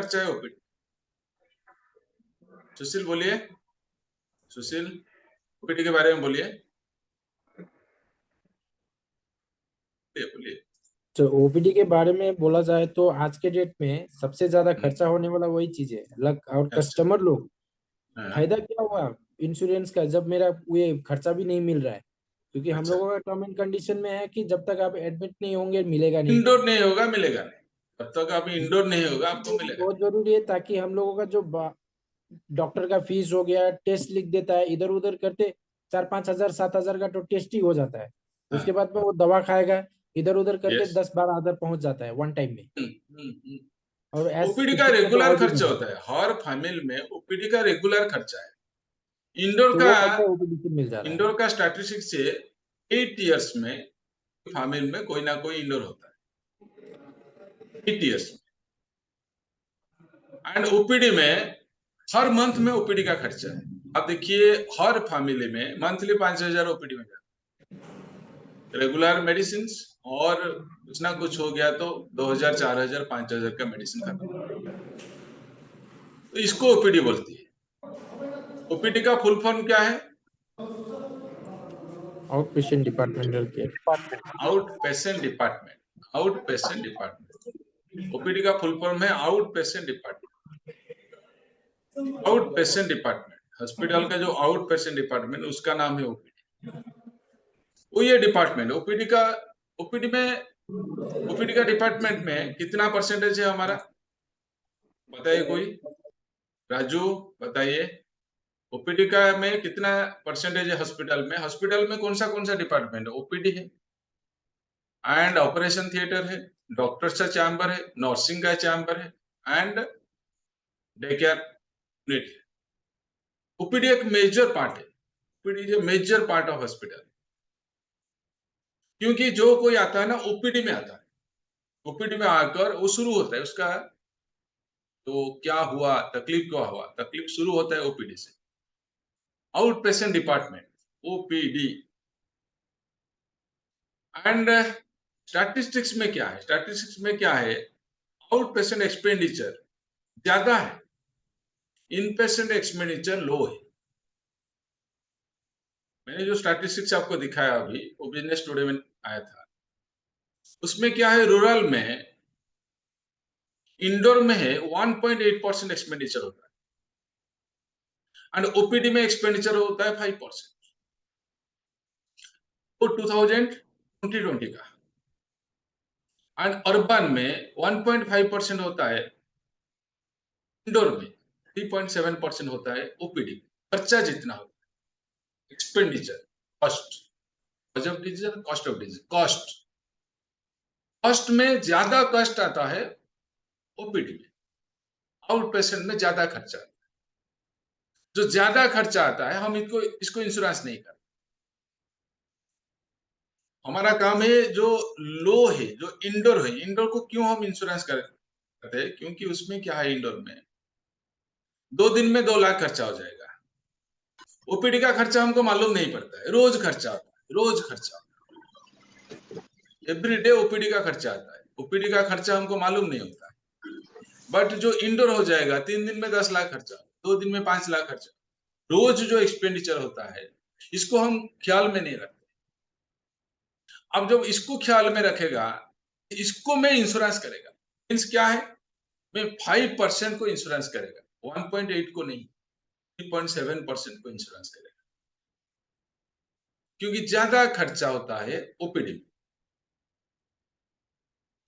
खर्चा है ओपीडी? सुशील बोलिए, सुशील ओपीडी के बारे में बोलिए, बोलिए। तो ओपीडी के बारे में बोला जाए तो आज के डेट में सबसे ज्यादा खर्चा होने वाला वही चीज है लग, और अच्छा। कस्टमर लोग हाँ। फायदा क्या हुआ इंश्योरेंस का, जब मेरा ये खर्चा भी नहीं मिल रहा है, क्योंकि हम अच्छा, लोगों का टर्म एंड कंडीशन में है कि जब तक आप एडमिट नहीं होंगे मिलेगा नहीं। इंडोर नहीं होगा मिलेगा नहीं, तब तक आप इंडोर नहीं होगा आपको तो मिलेगा बहुत जरूरी है, ताकि हम लोगों का जो डॉक्टर का फीस हो गया, टेस्ट लिख देता है इधर उधर करते, 4-5 हजार 7 हजार का तो टेस्ट ही हो जाता है। नहीं। उसके हाँ। बाद में वो दवा खाएगा, इधर उधर करके यस। 10-12 हजार पहुंच जाता है वन टाइम में। और एज ओपीडी का सिटी में तो रेगुलर और भी खर्चा महंगा। होता है, हर फैमिली में ओपीडी का रेगुलर खर्चा है। इंडोर तो का वो खर्चा ओपीडी से मिल जा रहा है। इंडोर का स्टैटिस्टिक्स से 8 इयर्स में फैमिली में कोई ना कोई इंडोर होता है, 8 इयर्स में। एंड ओपीडी में हर मंथ में ओपीडी का खर्चा है। आप देखिए हर फैमिली में मंथली 5,000 ओपीडी में जाता है, रेगुलर मेडिसिन, और कुछ ना कुछ हो गया तो 2,000 4,000 5,000 का मेडिसिन खत्म, तो इसको ओपीडी बोलती है। ओपीडी का फुल फॉर्म क्या है? Out patient departmental care. Out patient department, out patient department. OPD का फुल फॉर्म है out patient department. Out patient department, hospital का जो आउट पेशेंट डिपार्टमेंट उसका नाम है ओपीडी। वो ये डिपार्टमेंट ओपीडी का, ओपीडी में, ओपीडी का डिपार्टमेंट में कितना परसेंटेज है हमारा, बताइए कोई, राजू बताइए। ओपीडी का में कितना परसेंटेज है हॉस्पिटल में? हॉस्पिटल में कौन सा डिपार्टमेंट है? ओपीडी है, एंड ऑपरेशन थिएटर है, डॉक्टर का चैम्बर है, नर्सिंग का चैम्बर है, एंड डे केयर यूनिट है। ओपीडी एक मेजर पार्ट है, OPD is a major part of hospital. क्योंकि जो कोई आता है ना ओपीडी में आता है, ओपीडी में आकर वो शुरू होता है उसका, तो क्या हुआ, तकलीफ क्या हुआ, तकलीफ शुरू होता है ओपीडी से। Out patient department, OPD. And statistics में क्या है? स्टैटिस्टिक्स में क्या है? आउट पेशेंट एक्सपेंडिचर ज्यादा है, इन पेशेंट एक्सपेंडिचर लो है। मैंने जो स्टैटिस्टिक्स आपको दिखाया अभी वो बिजनेस टुडे में आया था, उसमें क्या है, रूरल में, इंडोर में है 1.8% एक्सपेंडिचर होता है, एंड ओपीडी में एक्सपेंडिचर होता है 5%। वो 2020 का। एंड अर्बन में 1.5% होता है, इंडोर में 3.7% होता है ओपीडी। खर्चा जितना होता है, expenditure, cost, cost of disease, cost of disease, cost, cost में ज्यादा कॉस्ट आता है ओपीडी में, आउट पेशेंट में ज्यादा खर्चा। जो ज्यादा खर्चा आता है हम इसको इसको इंश्योरेंस नहीं करते। हमारा काम है जो लो है, जो इंडोर है, इंडोर को क्यों हम इंश्योरेंस करते हैं? क्योंकि उसमें क्या है, इंडोर में 2 दिन में 2 लाख खर्चा हो जाएगा। ओपीडी का खर्चा हमको मालूम नहीं पड़ता है, रोज खर्चा होता है, रोज खर्चा, एवरी डे ओपीडी का खर्चा आता है। ओपीडी का खर्चा हमको मालूम नहीं होता है। बट जो इंडोर हो जाएगा, 3 दिन में 10 लाख खर्चा, 2 दिन में 5 लाख खर्चा, रोज जो एक्सपेंडिचर होता है, इसको हम ख्याल में नहीं रखते। अब जब इसको ख्याल में रखेगा, इसको मैं इंश्योरेंस करेगा, मीन्स क्या है, मैं 5% को इंश्योरेंस करेगा, 1.8 को नहीं, 3.7% को इंश्योरेंस करेगा, क्योंकि ज्यादा खर्चा होता है ओपीडी में,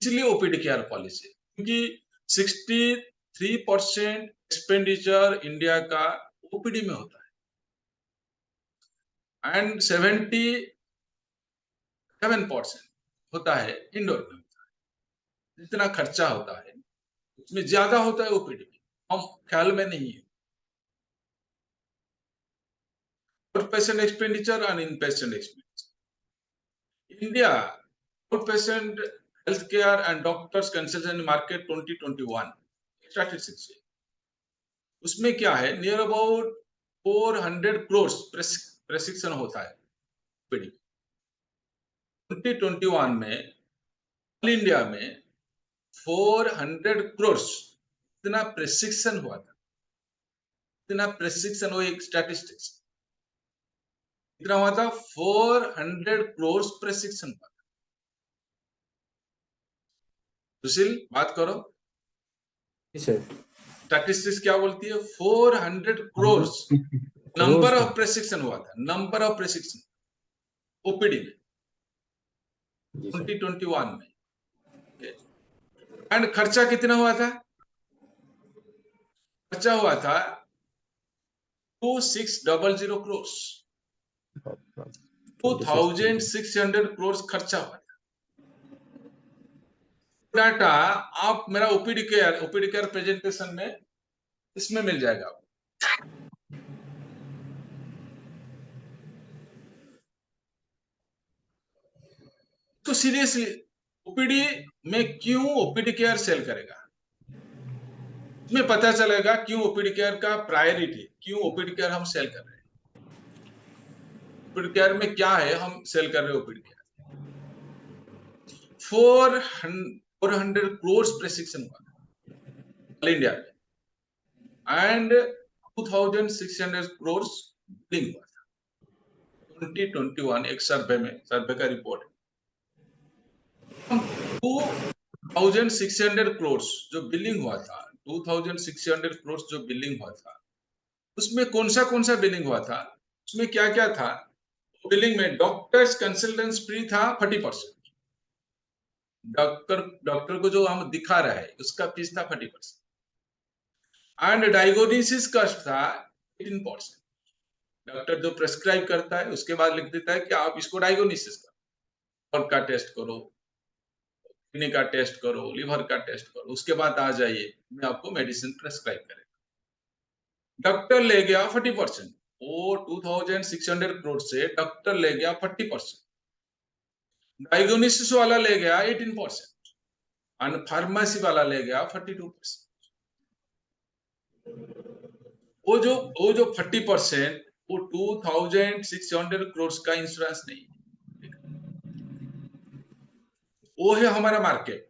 इसलिए ओपीडी केयर पॉलिसी। क्योंकि 63% एक्सपेंडिचर इंडिया का ओपीडी में होता है, एंड 77% होता है इंडोर में। जितना खर्चा होता है उसमें ज्यादा होता है ओपीडी में, हम ख्याल में नहीं है। Out patient expenditure and in patient expenditure, India out patient health care and doctors consultant market 2021 statistics है। उसमें क्या है, नियर अबाउट 400 करोड़ प्रेस्क्रिप्शन होता है ओपीडी। 2021 में ऑल इंडिया में 400 करोड़ कितना प्रेस्क्रिप्शन हुआ था, कितना प्रेस्क्रिप्शन, वो एक स्टैटिस्टिक्स कितना हुआ था, 400 करोड़ प्रेस्क्रिप्शन हुआ था। सुशील बात करो, सर स्टैटिस्टिक्स क्या बोलती है, 400 करोड़ नंबर ऑफ प्रेस्क्रिप्शन हुआ था, नंबर ऑफ प्रेस्क्रिप्शन ओपीडी में 2021 में। एंड खर्चा कितना हुआ था, खर्चा हुआ था 2600 करोड़, 2600 करोड़ खर्चा हुआ था। डाटा आप मेरा ओपीडी केयर प्रेजेंटेशन में इसमें मिल जाएगा आपको। तो सीरियसली ओपीडी में क्यों ओपीडी केयर सेल करेगा, इसमें पता चलेगा क्यों ओपीडी केयर का प्रायोरिटी, क्यों ओपीडी केयर हम सेल कर रहे हैं, ओपीडी केयर में क्या है हम सेल कर रहे हैं ओपीडी केयर। 400 करोड़ प्रेस्क्रिप्शन हुआ ऑल इंडिया में एंड 2600 करोड़ बिलिंग हुआ था 2021 एक सर्वे में, सर्वे का रिपोर्ट है। 2600 करोड़ जो बिलिंग हुआ था, 2600 करोड़ जो बिलिंग हुआ था, उसमें कौन सा बिलिंग हुआ था, उसमें क्या क्या था। बिलिंग में डॉक्टर्स कंसल्टेंस फ्री था 40%, डॉक्टर को जो हम दिखा रहे हैं उसका फीस था 40%, एंड डायग्नोसिस कॉस्ट था 18%। डॉक्टर जो प्रेस्क्राइब करता है उसके बाद लिख देता है कि आप इसको डायग्नोसिस करो, और का टेस्ट करो, किडनी का टेस्ट करो, लिवर का टेस्ट करो, उसके बाद आ जाइए मैं आपको मेडिसिन प्रेस्क्राइब करेगा। डॉक्टर ले गया 40%, वो 2600 करोड़ से डॉक्टर ले गया 40%, डायग्नोसिस वाला ले गया 18% और फार्मेसी वाला ले गया 42%। वो जो 40% वो 2600 करोड़ का इंश्योरेंस नहीं है, वो है हमारा मार्केट,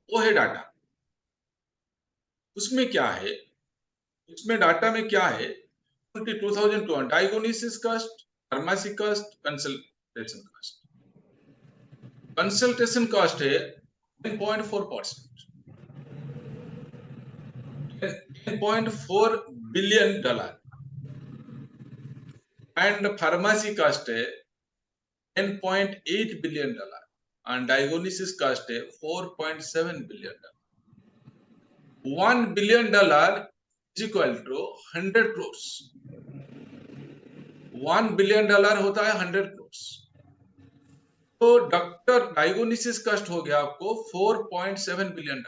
वो है डाटा। उसमें क्या है, उसमें डाटा में क्या है, 2002 diagnosis cost, pharmacy cost, consultation cost. Consultation cost है 10.4%, $10.4 बिलियन, एंड फार्मेसी कॉस्ट है $10.8 बिलियन, and diagnosis cost है $4.7 billion. $1 billion is equal to 100 crores. $1 billion होता है 100 crores. तो डॉक्टर डायग्नोसिस कॉस्ट हो गया आपको $4.7 billion,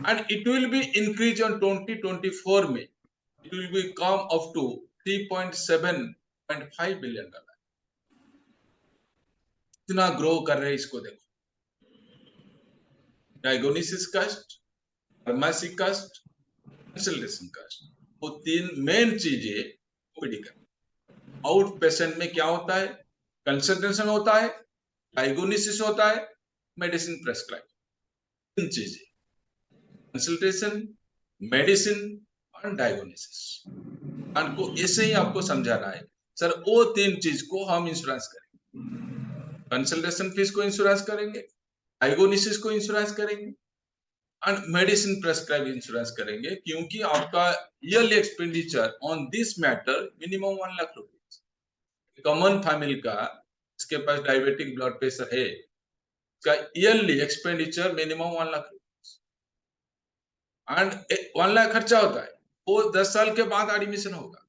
and it will be increase on 2024 में, it will be come up to $3.7.5 billion. कितना ग्रो कर रहे हैं इसको देखो, diagnosis cost, pharmacy cost, consultation cost, वो तीन मेन चीजें ओपीडी का। आउट पेशेंट में क्या होता है, कंसल्टेशन होता है, डायग्नोसिस होता है, मेडिसिन प्रेस्क्राइब, तीन चीजें, कंसल्टेशन, मेडिसिन और डायग्नोसिस। आपको ऐसे ही आपको समझाना है सर, वो तीन चीज को हम इंश्योरेंस करेंगे, कंसल्टेशन फीस को इंश्योरेंस करेंगे, डायग्नोसिस को इंश्योरेंस करेंगे एंड मेडिसिन प्रेस्क्राइब इंश्योरेंस करेंगे, क्योंकि आपका yearly expenditure on this matter minimum 1 lakh rupees. Common family का इसके पास डायबिटिक ब्लड प्रेशर है, इसका yearly expenditure minimum 1 lakh rupees, and 1 lakh खर्चा होता है। वो 10 साल के बाद एडमिशन होगा,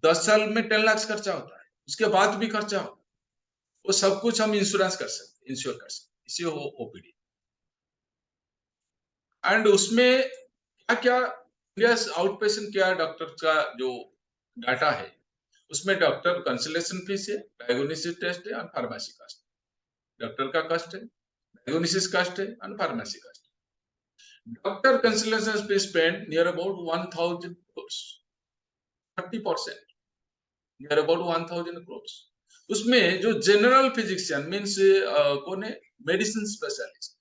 10 साल में 10 लाख खर्चा होता है, उसके बाद भी खर्चा होगा, वो सब कुछ हम इंश्योरेंस कर सकते, इंश्योर कर सकते, इसी ओपीडी। एंड उसमें क्या क्या आउट पेशेंट केयर डॉक्टर का जो डाटा है, उसमें डॉक्टर कंसल्टेशन फीस है, डायग्नोसिस टेस्ट है और फार्मेसी कॉस्ट, डॉक्टर का कॉस्ट है, डायग्नोसिस कॉस्ट है और pharmacy cost. Doctor consultation fees spend near about 1000 crores, 30%, near about 1000 crores। उसमें जो जनरल फिजिशियन मीन्स कौन है, मेडिसिन स्पेशलिस्ट,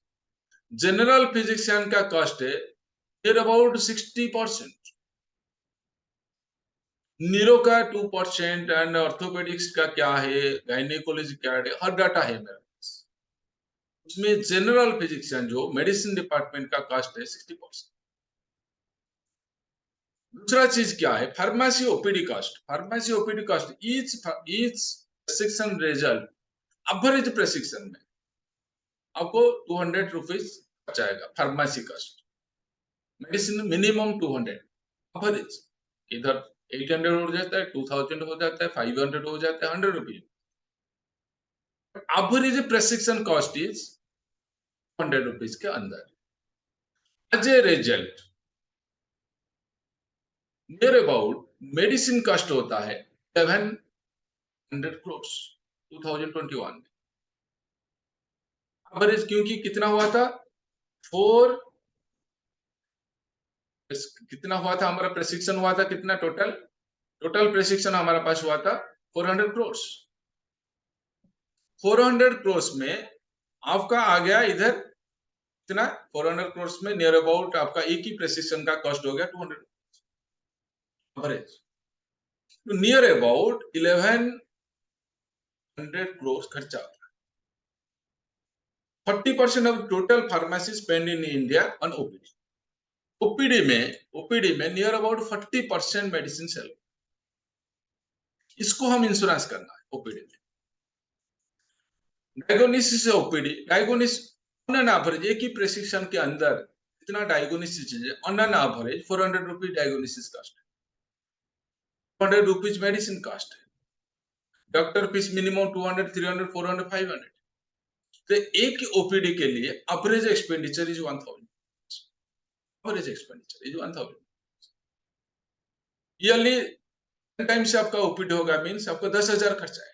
जनरल फिजिशियन का कॉस्ट है नियर अबाउट 60%, न्यूरो का 2% एंड ऑर्थोपेडिक्स का क्या है, गायनेकोलॉजी क्या है, हर डाटा है मेरे पास। उसमें जनरल फिजिशियन जो मेडिसिन डिपार्टमेंट का कॉस्ट है 60%। दूसरा चीज क्या है, pharmacy OPD cost. Pharmacy OPD cost each prescription result, average prescription में आपको 200 रुपीज बचाएगा pharmacy cost. Medicine minimum 200, average इधर 800 हो जाता है, 2000 हो जाता है, 500 हो जाता है, 100 rupees. Average prescription cost is 100 rupees के अंदर। As a result near about medicine cost होता है 700 crores 2021 में एवरेज, क्योंकि कितना हुआ था, 4 कितना हुआ था हमारा प्रेस्क्रिप्शन हुआ था, कितना टोटल प्रेस्क्रिप्शन हमारा पास हुआ था 400 crores। 400 crores में आपका आ गया इधर कितना, 400 crores में नियर अबाउट आपका एक ही प्रेस्क्रिप्शन का कॉस्ट हो गया 200 एवरेज। तो नियर अबाउट 1100 crores खर्चा होता है। 40% of total pharmacy spend in India on OPD. OPD में नियर अबाउट 40% मेडिसिन सेल, इसको हम इंश्योरेंस करना है ओपीडी में। Diagnosis OPD, diagnosis on an average एक ही प्रेस्क्रिप्शन के अंदर इतना डायग्नोसिस है, on an average 400 rupees diagnosis cost है, 200 रुपीज मेडिसिन कॉस्ट है, डॉक्टर फीस मिनिमम 200, 300, 400, 500। तो एक ओपीडी के लिए average expenditure is 1000, average expenditure is 1000 yearly. Time से आपका ओपीडी होगा मीन्स आपको 10,000 खर्चा है।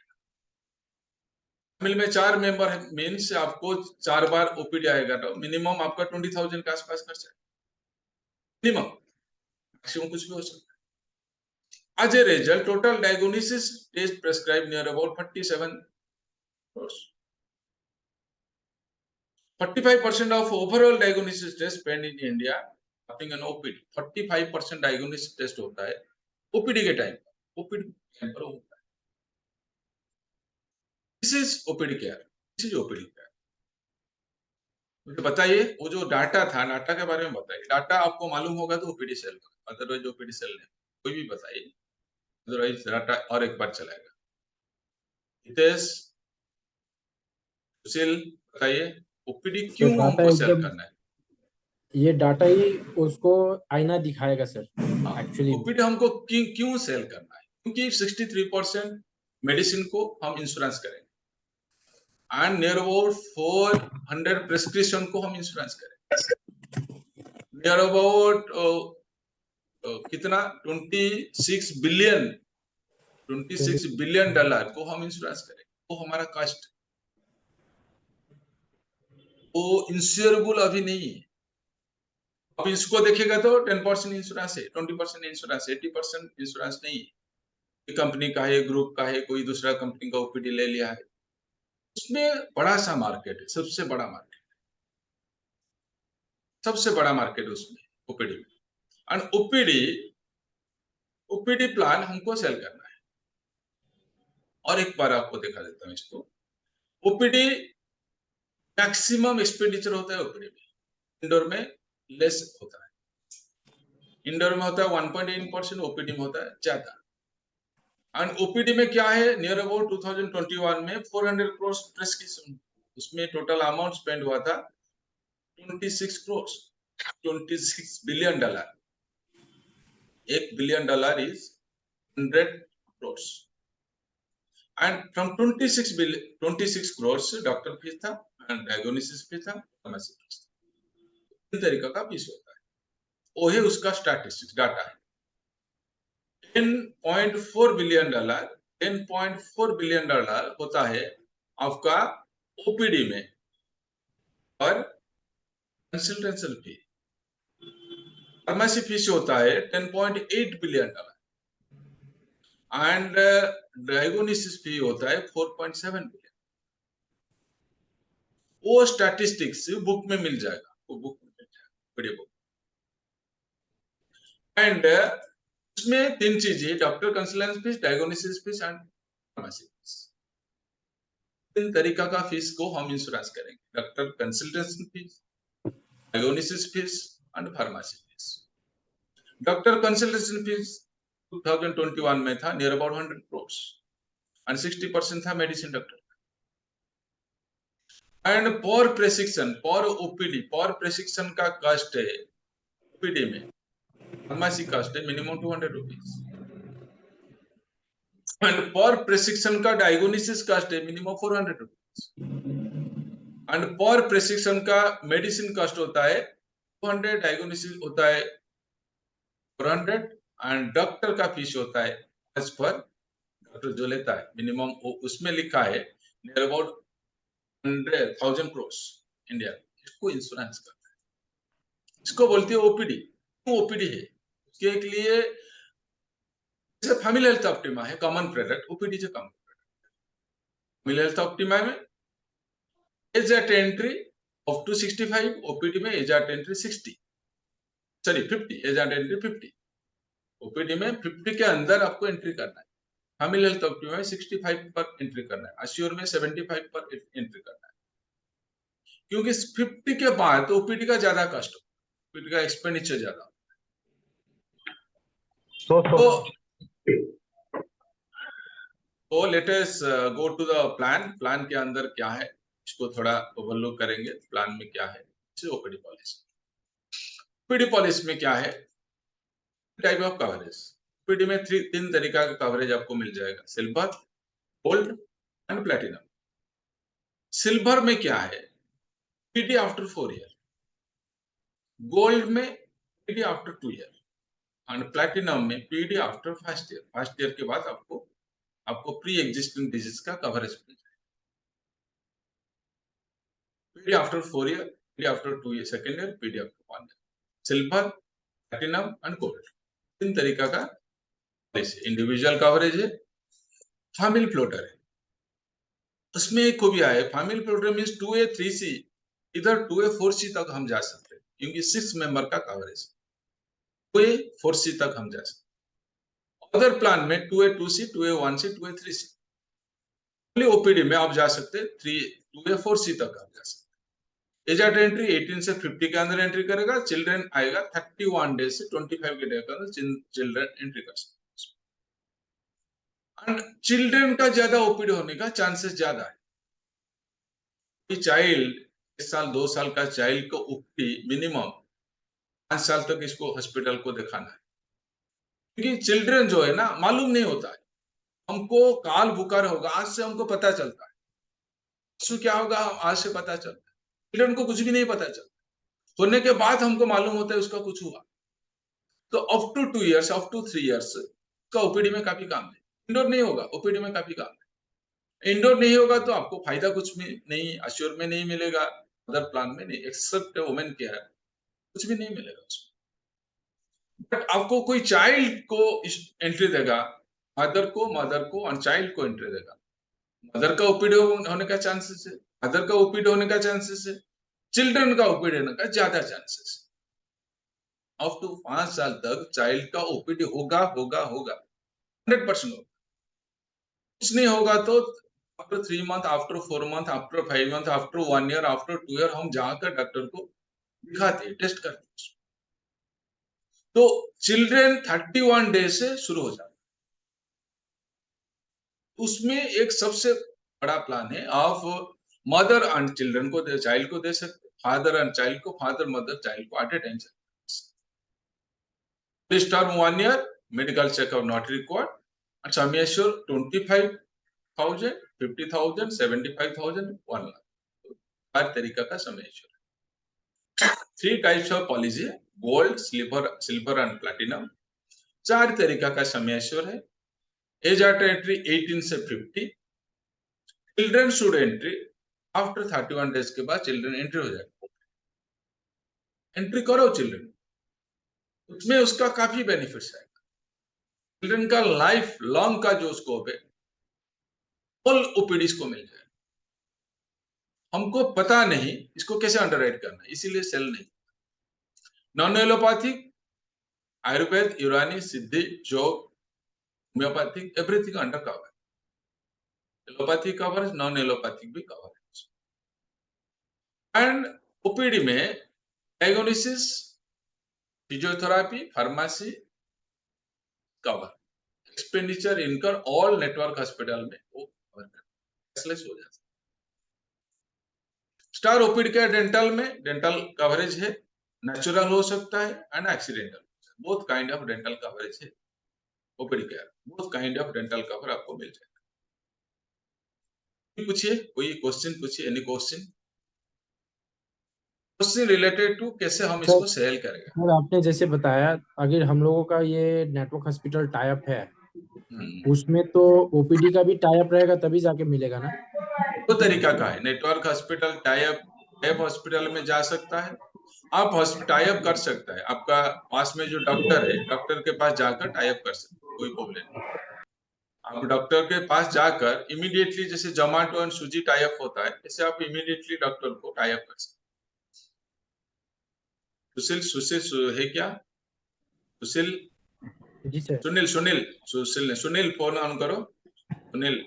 फैमिली में 4 मेंबर है मीन्स आपको 4 बार ओपीडी आएगा, तो मिनिमम आपका 20,000 के आसपास खर्चा है, मिनिमम। मैक्सिमम कुछ भी हो सकता है। As a result, total diagnosis test prescribed near about 47 crores. 45% of overall diagnosis test spent in India happening on OPD. 45% diagnosis test होता है OPD के टाइम पर, OPD टाइम पर होता है। This is OPD care. This is OPD care. मुझे बताइए वो जो डाटा था, डाटा के बारे में बताइए। डाटा आपको मालूम होगा तो ओपीडी सेल का, अदरवाइज ओपीडी सेल नहीं, कोई भी बताइए, अदरवाइज डाटा और एक बार चलाएगा। हितेश, सुशील, बताइए ओपीडी क्यों डाटा हमको सेल एकदम, करना है? ये डाटा ही उसको आईना दिखाएगा सर एक्चुअली। ओपीडी हमको क्यों सेल करना है? क्योंकि 63% मेडिसिन को हम इंश्योरेंस करेंगे एंड नियर अबाउट 400 प्रिस्क्रिप्शन को हम इंश्योरेंस करेंगे। नियर अबाउट कितना, 26 बिलियन डॉलर को हम इंश्योरेंस करेंगे, वो हमारा कॉस्ट, वो इंश्योरेबल अभी नहीं है। अब इसको देखेगा तो 10% इंश्योरेंस है, 20% इंश्योरेंस, 80% इंश्योरेंस नहीं है। कंपनी का है, ग्रुप का है, कोई दूसरा कंपनी का ओपीडी ले लिया है, उसमें बड़ा सा मार्केट है, सबसे बड़ा मार्केट, सबसे बड़ा मार्केट उसमें ओपीडी में। एंड ओपीडी प्लान हमको सेल करना है। और एक बार आपको दिखा देता हूँ इसको। ओपीडी मैक्सिमम एक्सपेंडिचर होता है ओपीडी में, इंडोर में लेस होता है। इंडोर में होता है 1.8%, ओपीडी में होता है ज्यादा। एंड ओपीडी में क्या है, नियर अबाउट 2021 में 400 करोड़ प्रेस्क्रिप्शन, उसमें टोटल अमाउंट स्पेंड हुआ था 26 crore, 26 billion dollar. $1 billion is 100 crore. And from 26 crore doctor fees था एंड डायग्नोसिस फीस था, फार्मेसी फीस था। इन तरीका का फीस होता है, वो है उसका स्टैटिस्टिक्स डाटा है। 10.4 बिलियन डॉलर, 10.4 बिलियन डॉलर होता है आपका ओपीडी में। और कंसल्टेंशियल फी, फार्मेसी फीस होता है 10.8 बिलियन डॉलर एंड डायग्नोसिस फी होता है 4.7 बिलियन। वो स्टैटिस्टिक्स बुक में मिल जाएगा, वो बुक में मिल जाएगा, बड़ी बुक। एंड उसमें 3 चीजें, doctor consultancy fees, diagnosis fees and pharmacy fees. 3 तरीका का फीस को हम इंश्योरेंस करेंगे, doctor consultancy fees, diagnosis fees and pharmacy fees. Doctor consultancy fees 2021 में था नियर अबाउट 100 crores एंड 60% था मेडिसिन डॉक्टर। एंड पर प्रेस्क्रिप्शन, पर ओपीडी, पर प्रेस्क्रिप्शन का कॉस्ट है ओपीडी में, फार्मेसी कॉस्ट है मिनिमम 200 रुपीज। एंड पर प्रेस्क्रिप्शन का डायग्नोसिस कॉस्ट है मिनिमम 400 रुपीज। एंड पर प्रेस्क्रिप्शन का मेडिसिन कॉस्ट होता है 200, डायग्नोसिस होता है 400 एंड डॉक्टर का फीस होता है एज पर डॉक्टर जो लेता है मिनिमम, उसमें लिखा है नियर अबाउट 100,000 crores इंडिया। इसको इंश्योरेंस करता है, इसको बोलती है ओपीडी। ओपीडी है उसके लिए जैसे फैमिली हेल्थ ऑप्टिमा है कॉमन प्रोडक्ट, ओपीडी से common product. Family health optima में age at entry up to 65, OPD में age at entry 60, sorry 50, age at entry 50। OPD में 50 के अंदर आपको एंट्री करना है, फैमिली हेल्थ ऑप्टिमा में 65 पर एंट्री करना है, अश्योर में 75 पर एंट्री करना है। क्योंकि 50 के बाद ओपीडी का ज्यादा कॉस्ट, ओपीडी का एक्सपेंडिचर ज्यादा। तो let us go to the plan. Plan के अंदर क्या है इसको थोड़ा ओवरलुक करेंगे। प्लान में क्या है, ओपीडी पॉलिसी। ओपीडी पॉलिसी में क्या है, टाइप ऑफ कवरेज। ओपीडी में 3 तरीका का कवरेज आपको मिल जाएगा, silver, gold and platinum. Silver में क्या है, पीडी आफ्टर 4 ईयर, गोल्ड में PD after 2 year and platinum में PD after first year. First year के बाद आपको प्री एग्जिस्टिंग डिजीज का कवरेज मिल जाएगा। PD after 4 year, PD after 2 year second year, PD after 1 year. Silver, platinum and gold, 3 तरीका का इंडिविजुअल कवरेज है। फैमिली फ्लोटर है, उसमें एक खूबी है, family floater means 2A 3C, इधर 2A 4C तक हम जा सकते हैं क्योंकि 6 मेंबर का कवरेज, 2A 4C तक हम जा सकते हैं। अदर प्लान में 2A 2C, 2A 1C, 2A 3C। OPD में आप जा सकते हैं 2A 4C तक आप जा सकते हैं। एज एट एंट्री 18 से 50 के अंदर एंट्री करेगा, चिल्ड्रन आएगा 31 डेज से 25 के डे के अंदर चिल्ड्रन एंट्री कर सकते हैं। चिल्ड्रन का ज्यादा ओपीडी होने का चांसेस ज्यादा है। चाइल्ड 1 साल 2 साल का चाइल्ड को ओपीडी मिनिमम 5 साल तक इसको हॉस्पिटल को दिखाना है, क्योंकि चिल्ड्रन जो है ना मालूम नहीं होता है। हमको काल बुखार होगा आज से हमको पता चलता है, परसों क्या होगा आज से पता चलता है। चिल्ड्रन को कुछ भी नहीं पता चलता, होने के बाद हमको मालूम होता है उसका कुछ हुआ। तो up to 2 years, up to 3 years का ओपीडी में काफी काम है। इंडोर नहीं होगा, ओपीडी में काफी काम है। इंडोर नहीं होगा तो आपको फायदा कुछ भी नहीं, अश्योर में नहीं मिलेगा, अदर प्लान में नहीं, एक्सेप्ट वुमेन केयर कुछ भी नहीं मिलेगा उसमें। बट आपको कोई चाइल्ड को एंट्री देगा, मदर को और चाइल्ड को एंट्री देगा। मदर का ओपीडी होने का चांसेस है, मदर का ओपीडी होने का चांसेस है, चिल्ड्रन का ओपीडी होने का ज्यादा चांसेस है। अप टू 5 साल तक चाइल्ड का ओपीडी होगा 100% होगा। कुछ नहीं होगा तो after 3 month, after 4 month, after 5 month, after 1 year, after 2 year हम जाकर डॉक्टर को दिखाते हैं, टेस्ट करते हैं। तो चिल्ड्रन 31 डेज से शुरू हो जाता है। उसमें एक सबसे बड़ा प्लान है, आप मदर एंड चिल्ड्रन को चाइल्ड को दे सकते, फादर एंड चाइल्ड को, फादर मदर चाइल्ड को at a time. This term 1 year, medical checkup not required, and sum assured 25,000, 50,000, 75,000, 1 lakh. हर तरीका का सम एश्योर। 3 टाइप्स ऑफ पॉलिसी है, गोल्ड, सिल्वर एंड प्लैटिनम। 4 तरीका का सम एश्योर है। एज एट एंट्री 18 से 50। Children should entry after 31 days के बाद children entry हो जाएगा। एंट्री करो चिल्ड्रन, उसमें उसका काफी बेनिफिट्स है। चिल्ड्रन का लाइफ लॉन्ग का जो स्कोप है ऑल ओपीडीज को मिल जाए। हमको पता नहीं इसको कैसे अंडरराइट करना है, इसीलिए सेल नहीं। Non allopathic, Ayurveda, Unani, Siddhi, yoga, homeopathic, everything under cover. Allopathic cover है, नॉन एलोपैथिक भी कवर है। एंड ओपीडी में diagnosis, physiotherapy, pharmacy cover, expenditure incur all network hospital में वो कवर करते, कैशलेस हो जाता है। स्टार ओपीडी का डेंटल में डेंटल कवरेज है, नेचुरल हो सकता है and accidental, both kind of dental coverage है। OPD care both kind of dental cover आपको मिल जाएगा। पूछिए, कोई क्वेश्चन पूछिए, any question, question related to कैसे हम सर इसको सेल करेंगे। सर आपने जैसे बताया, अगर हम लोगों का ये नेटवर्क हॉस्पिटल टाई अप है, उसमें तो ओपीडी का भी टाई अप रहेगा तभी जाके मिलेगा ना? दो तरीका का है, नेटवर्क हॉस्पिटल टाइप हॉस्पिटल में जा सकता है, आप टाई अप कर सकता है, आपका पास में जो डॉक्टर है, डॉक्टर के पास जाकर टाई अप कर सकते, कोई प्रॉब्लम नहीं। आप डॉक्टर के पास जाकर इमीडिएटली, जैसे Zomato and Swiggy tie up होता है, ऐसे आप इमीडिएटली डॉक्टर को टाई अप कर सकते। सुशील, है क्या? सुशील, जी सर। सुनील, सुशील ने, सुनील फोन ऑन करो, सुनील,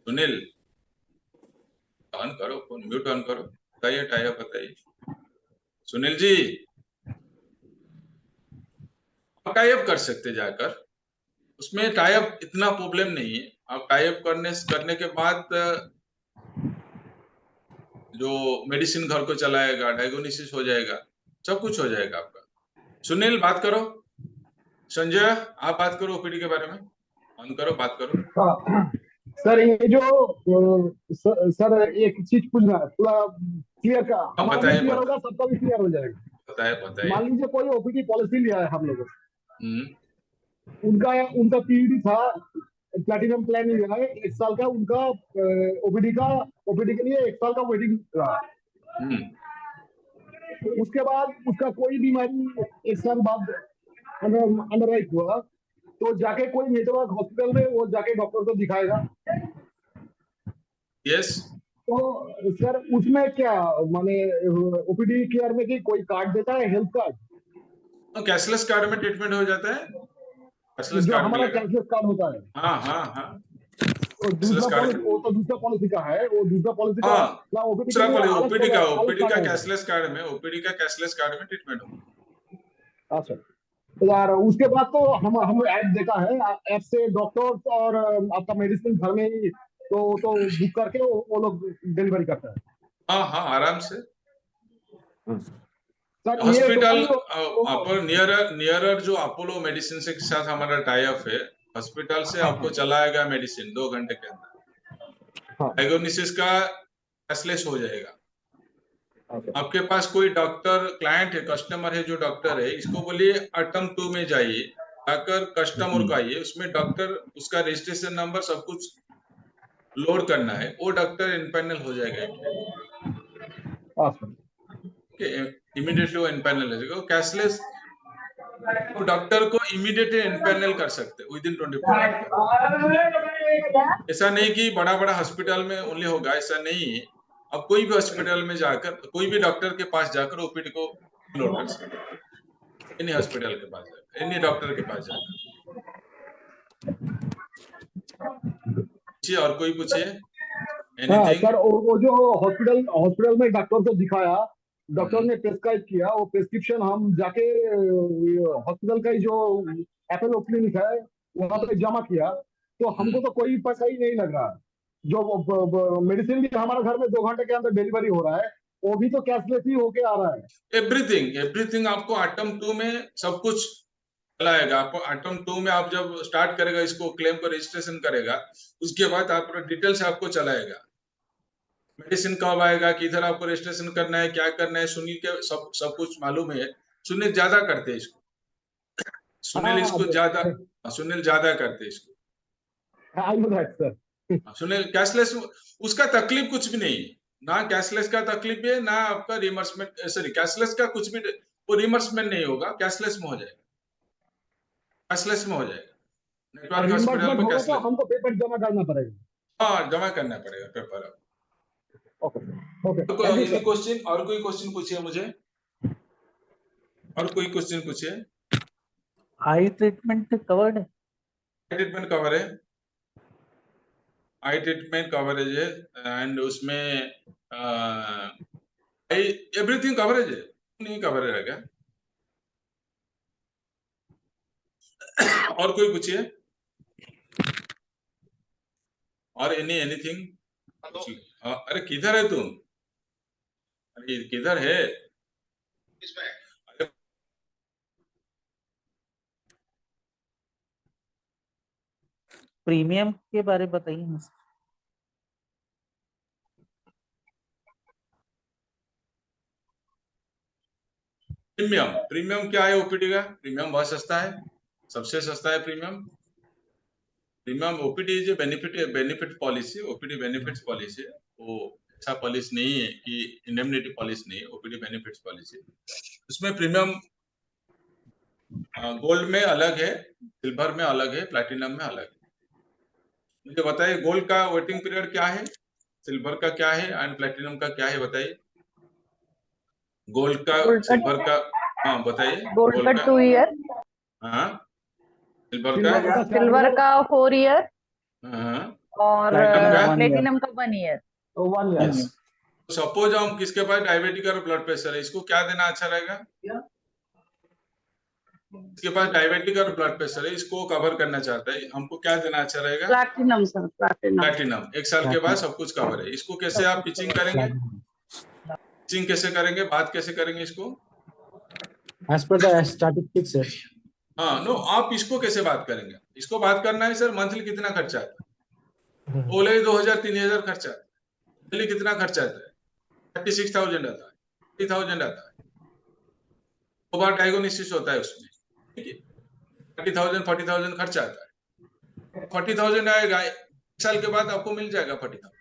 सुनील ऑन करो फोन, म्यूट ऑन करो, बताइए टाई अप बताइए सुनील जी। आप टाई अप कर सकते जाकर, उसमें टाई अप इतना प्रॉब्लम नहीं है। आप टाई अप करने के बाद जो मेडिसिन घर को चलाएगा, डायग्नोसिस हो जाएगा, सब कुछ हो जाएगा आपका। सुनील बात करो, संजय आप बात करो ओपीडी के बारे में, ऑन करो, बात करो। हाँ, सर ये जो सर एक चीज पूछना है, पूरा क्लियर का, हाँ हमारा भी बताइए, क्लियर होगा, सबका भी क्लियर हो जाएगा। बताइए। मान लीजिए कोई ओपीडी पॉलिसी लिया है हम लोगों ने, हम्म, उनका उनका पीडी था, प्लैटिनम प्लान लिया है, 1 साल का उनका ओपीडी के लिए 1 साल का वेटिंग रहा। उसके बाद उसका कोई बीमारी 1 साल बाद अंडरराइट हुआ, तो जाके कोई नेटवर्क हॉस्पिटल में वो जाके डॉक्टर को दिखाएगा। यस। तो सर उसमें क्या माने ओपीडी केयर में कि कोई कार्ड देता है, हेल्थ कार्ड, कैशलेस कार्ड में ट्रीटमेंट हो जाता है, कैशलेस जो कार्ड हमारा मिलेगा। कैशलेस कार्ड होता है। हाँ हाँ हाँ, और कैशलेस दूसरा कार्ड पॉलिसी, में, वो तो दूसरा पॉलिसी का है, वो दूसरा पॉलिसी का हाँ ना ओपीडी दूसरा के लिए अलग ओपीडी का, अलग कार्ड होगा। कैशलेस कार्ड में, ओपीडी का कैशलेस कार्ड में ट्रीटमेंट होगा। अच्छा, तो यार उसके बाद तो हम ऐप देखा है, ऐप से डॉक्टर और आपका मेडिसिन घर में ही तो बुक करके वो लोग डिलीवरी करता है। हाँ हाँ, आराम से। सर ये हॉस्पिटल टोटली नियरर जो अपोलो मेडिसिन से के साथ हमारा टाई अप है, हॉस्पिटल से आपको चलाएगा मेडिसिन 2 घंटे के अंदर, हाँ, डायग्नोसिस का कैशलेस हो जाएगा। अच्छा, आपके पास कोई डॉक्टर क्लाइंट है, कस्टमर है, जो डॉक्टर है, इसको बोलिए आइटम 2 में जाइए, जाकर कस्टमर को आइए, उसमें डॉक्टर उसका रजिस्ट्रेशन नंबर सब कुछ लोड करना है, वो डॉक्टर इनपैनल हो जाएगा अच्छा, इमीडिएटली, वो इनपैनल हो जाएगा। कैशलेस डॉक्टर को इमीडिएटली इनपैनल कर सकते विद इन 24 आवर। ऐसा नहीं कि बड़ा बड़ा हॉस्पिटल में ओनली होगा, ऐसा नहीं है। अब कोई भी हॉस्पिटल में जाकर, कोई भी डॉक्टर के पास जाकर ओपीडी को लोड कर सकते, एनी हॉस्पिटल के पास जाकर, एनी डॉक्टर के पास जाकर। पूछिए, और कोई पूछिए, हाँ एनीथिंग। सर, वो जो हॉस्पिटल में डॉक्टर को दिखाया, डॉक्टर हम्म, ने प्रेस्क्राइब किया, वो प्रेस्क्रिप्शन हम जाके हॉस्पिटल का ही जो एपोलो क्लिनिक है वहां पे जमा किया, तो हमको तो कोई पैसा ही नहीं लग रहा है। जो मेडिसिन भी हमारे घर में 2 घंटे के अंदर डिलीवरी हो रहा है, वो भी तो कैशलेस ही होके आ रहा है। एवरीथिंग आपको आइटम 2 में सब कुछ चलाएगा। आपको आइटम 2 में आप जब स्टार्ट करेगा, इसको क्लेम को रजिस्ट्रेशन करेगा, उसके बाद आप डिटेल से आपको चलाएगा, मेडिसिन कब आएगा, किधर आपको रजिस्ट्रेशन करना है, क्या करना है, सुनील के सब कुछ मालूम है। सुनील ज्यादा करते हैं इसको, सुनील हाँ, इसको ज्यादा, सुनील ज्यादा करते हैं इसको। I know that sir. Sunil cashless, उसका तकलीफ कुछ भी नहीं है, ना कैशलेस का तकलीफ है, ना आपका रिमर्समेंट, सॉरी कैशलेस का कुछ भी, वो रिमर्समेंट नहीं होगा, कैशलेस में हो जाएगा, कैशलेस में हो जाएगा, नेटवर्क हॉस्पिटल रिम्बर्समेंट में होगा तो कैशलेस। हमको पेमेंट जमा करना पड़ेगा। हाँ, जमा करना पड़ेगा पेपर। ओके ओके और थैंक यू कोई सर। क्वेश्चन, और कोई क्वेश्चन पूछिए मुझे, और कोई क्वेश्चन पूछिए। आई ट्रीटमेंट कवर्ड है? आई ट्रीटमेंट कवर है, आई ट्रीटमेंट कवरेज है, एंड उसमें आई एवरीथिंग कवरेज है, नहीं कवरेज रहेगा। और कोई पूछिए, और एनीथिंग। अरे किधर है तुम? अरे किधर है? अरे प्रीमियम के बारे में बताइए मुझे। प्रीमियम, प्रीमियम क्या है ओपीडी का? प्रीमियम बहुत सस्ता है, सबसे सस्ता है premium. Premium OPD is benefit policy, OPD benefits policy. वो ऐसा पॉलिसी नहीं है कि इंडेमनिटी पॉलिसी नहीं है, ओपीडी बेनिफिट्स पॉलिसी। उसमें प्रीमियम गोल्ड में अलग है, सिल्वर में अलग है, प्लैटिनम में अलग है। मुझे बताइए गोल्ड का वेटिंग पीरियड क्या है, सिल्वर का क्या है, एंड प्लैटिनम का क्या है बताइए। गोल्ड का, सिल्वर का, हाँ बताइए। गोल्ड का गोल्ड का 2 ईयर, हाँ, सिल्वर का सिल्वर का 4 ईयर हाँ, और प्लैटिनम का 1 ईयर। प्लेटिनम का 1 ईयर। 1 ईयर। यस। सपोज हम किसके पास डायबिटिक और ब्लड प्रेशर है, इसको क्या देना अच्छा रहेगा? इसके पास डायबिटिक और ब्लड प्रेशर है, इसको कवर करना चाहता है, हमको क्या देना अच्छा रहेगा? Platinum sir, platinum. प्लैटिनम। 1 साल के बाद सब कुछ कवर है। इसको कैसे आप पिचिंग करेंगे? पिचिंग कैसे करेंगे, बात कैसे करेंगे इसको? एज पर द स्टैटिस्टिक्स है। हाँ नो, आप इसको कैसे बात करेंगे? इसको बात करना है सर मंथली कितना खर्चा आता है, बोले 2000-3000 खर्चा आता है, मंथली कितना खर्चा आता है? 36,000 आता है, 30,000 आता है। 2 बार डायग्नोसिस होता है उसमें, ठीक है। 30,000 40,000 खर्चा आता है। 40,000 आएगा, 1 साल के बाद आपको मिल जाएगा 40,000।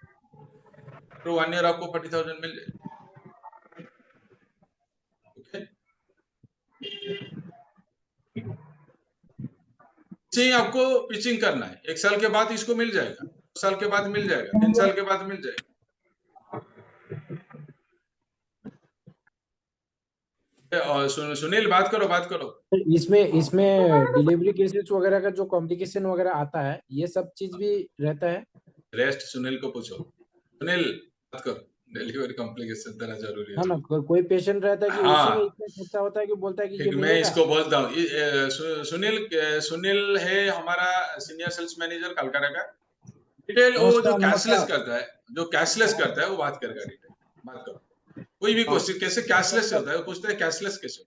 तो 1 ईयर आपको 40,000 मिल जाएगा। ओके, इसे ही आपको पिचिंग करना है। 1 साल के बाद इसको मिल जाएगा, 2 साल के बाद मिल जाएगा, 3 साल के बाद मिल जाएगा। और सुनील बात करो, बात करो। इसमें इसमें डिलीवरी केसेस वगैरह का जो कॉम्प्लिकेशन वगैरह आता है, ये सब चीज भी रहता है। रेस्ट सुनील को पूछो। सुनील बात करो, डिलीवरी कॉम्प्लिकेशन देना जरूरी है। हाँ ना, कोई पेशेंट रहता है कि हाँ। उसी में इतना खर्चा होता है कि बोलता है कि ये ठीक, मैं मिलेगा। इसको बोलता हूँ। सुनील है हमारा सीनियर सेल्स मैनेजर कलकत्ता का। डिटेल वो जो कैशलेस करता है, जो कैशलेस करता है वो बात करेगा, डिटेल बात करो। कोई भी क्वेश्चन कैसे कैशलेस होता है वो पूछते हैं, कैशलेस कैसे?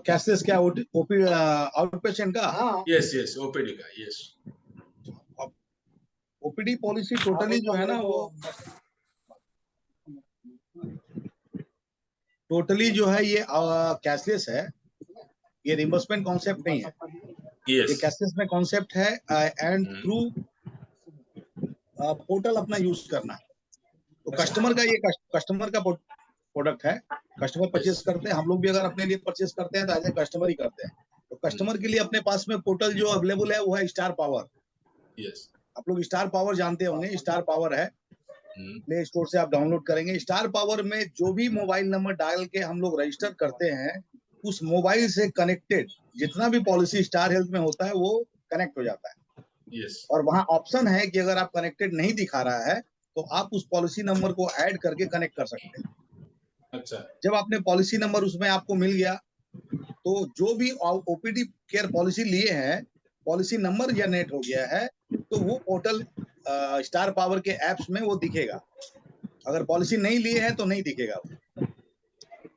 कैशलेस क्या ओपी आउट पेशेंट का? यस यस, ओपीडी का, यस। ओपीडी पॉलिसी टोटली जो है ना वो टोटली जो है ये कैशलेस है, ये रिम्बर्समेंट कॉन्सेप्ट नहीं है, ये यस, कैशलेस में कॉन्सेप्ट है एंड थ्रू पोर्टल अपना यूज करना है। तो कस्टमर का, ये कस्टमर का प्रोडक्ट है, कस्टमर परचेस करते हैं, हम लोग भी अगर अपने लिए परचेस करते हैं तो एज ए कस्टमर ही करते हैं। तो कस्टमर के लिए अपने पास में पोर्टल जो अवेलेबल है वो है स्टार पावर। यस। आप लोग स्टार पावर जानते होंगे, स्टार पावर है, प्ले स्टोर से आप डाउनलोड करेंगे। स्टार पावर में जो भी मोबाइल नंबर डाल के हम लोग रजिस्टर करते हैं, उस मोबाइल से कनेक्टेड जितना भी पॉलिसी स्टार हेल्थ में होता है वो कनेक्ट हो जाता है। यस। और वहां ऑप्शन है कि अगर आप कनेक्टेड नहीं दिखा रहा है तो आप उस पॉलिसी नंबर को ऐड करके कनेक्ट कर सकते हैं। अच्छा, जब आपने पॉलिसी नंबर उसमें आपको मिल गया तो जो भी ओपीडी केयर पॉलिसी लिए हैं, पॉलिसी नंबर जनरेट हो गया है तो वो पोर्टल स्टार पावर के एप्स में वो दिखेगा। अगर पॉलिसी नहीं लिए हैं तो नहीं दिखेगा,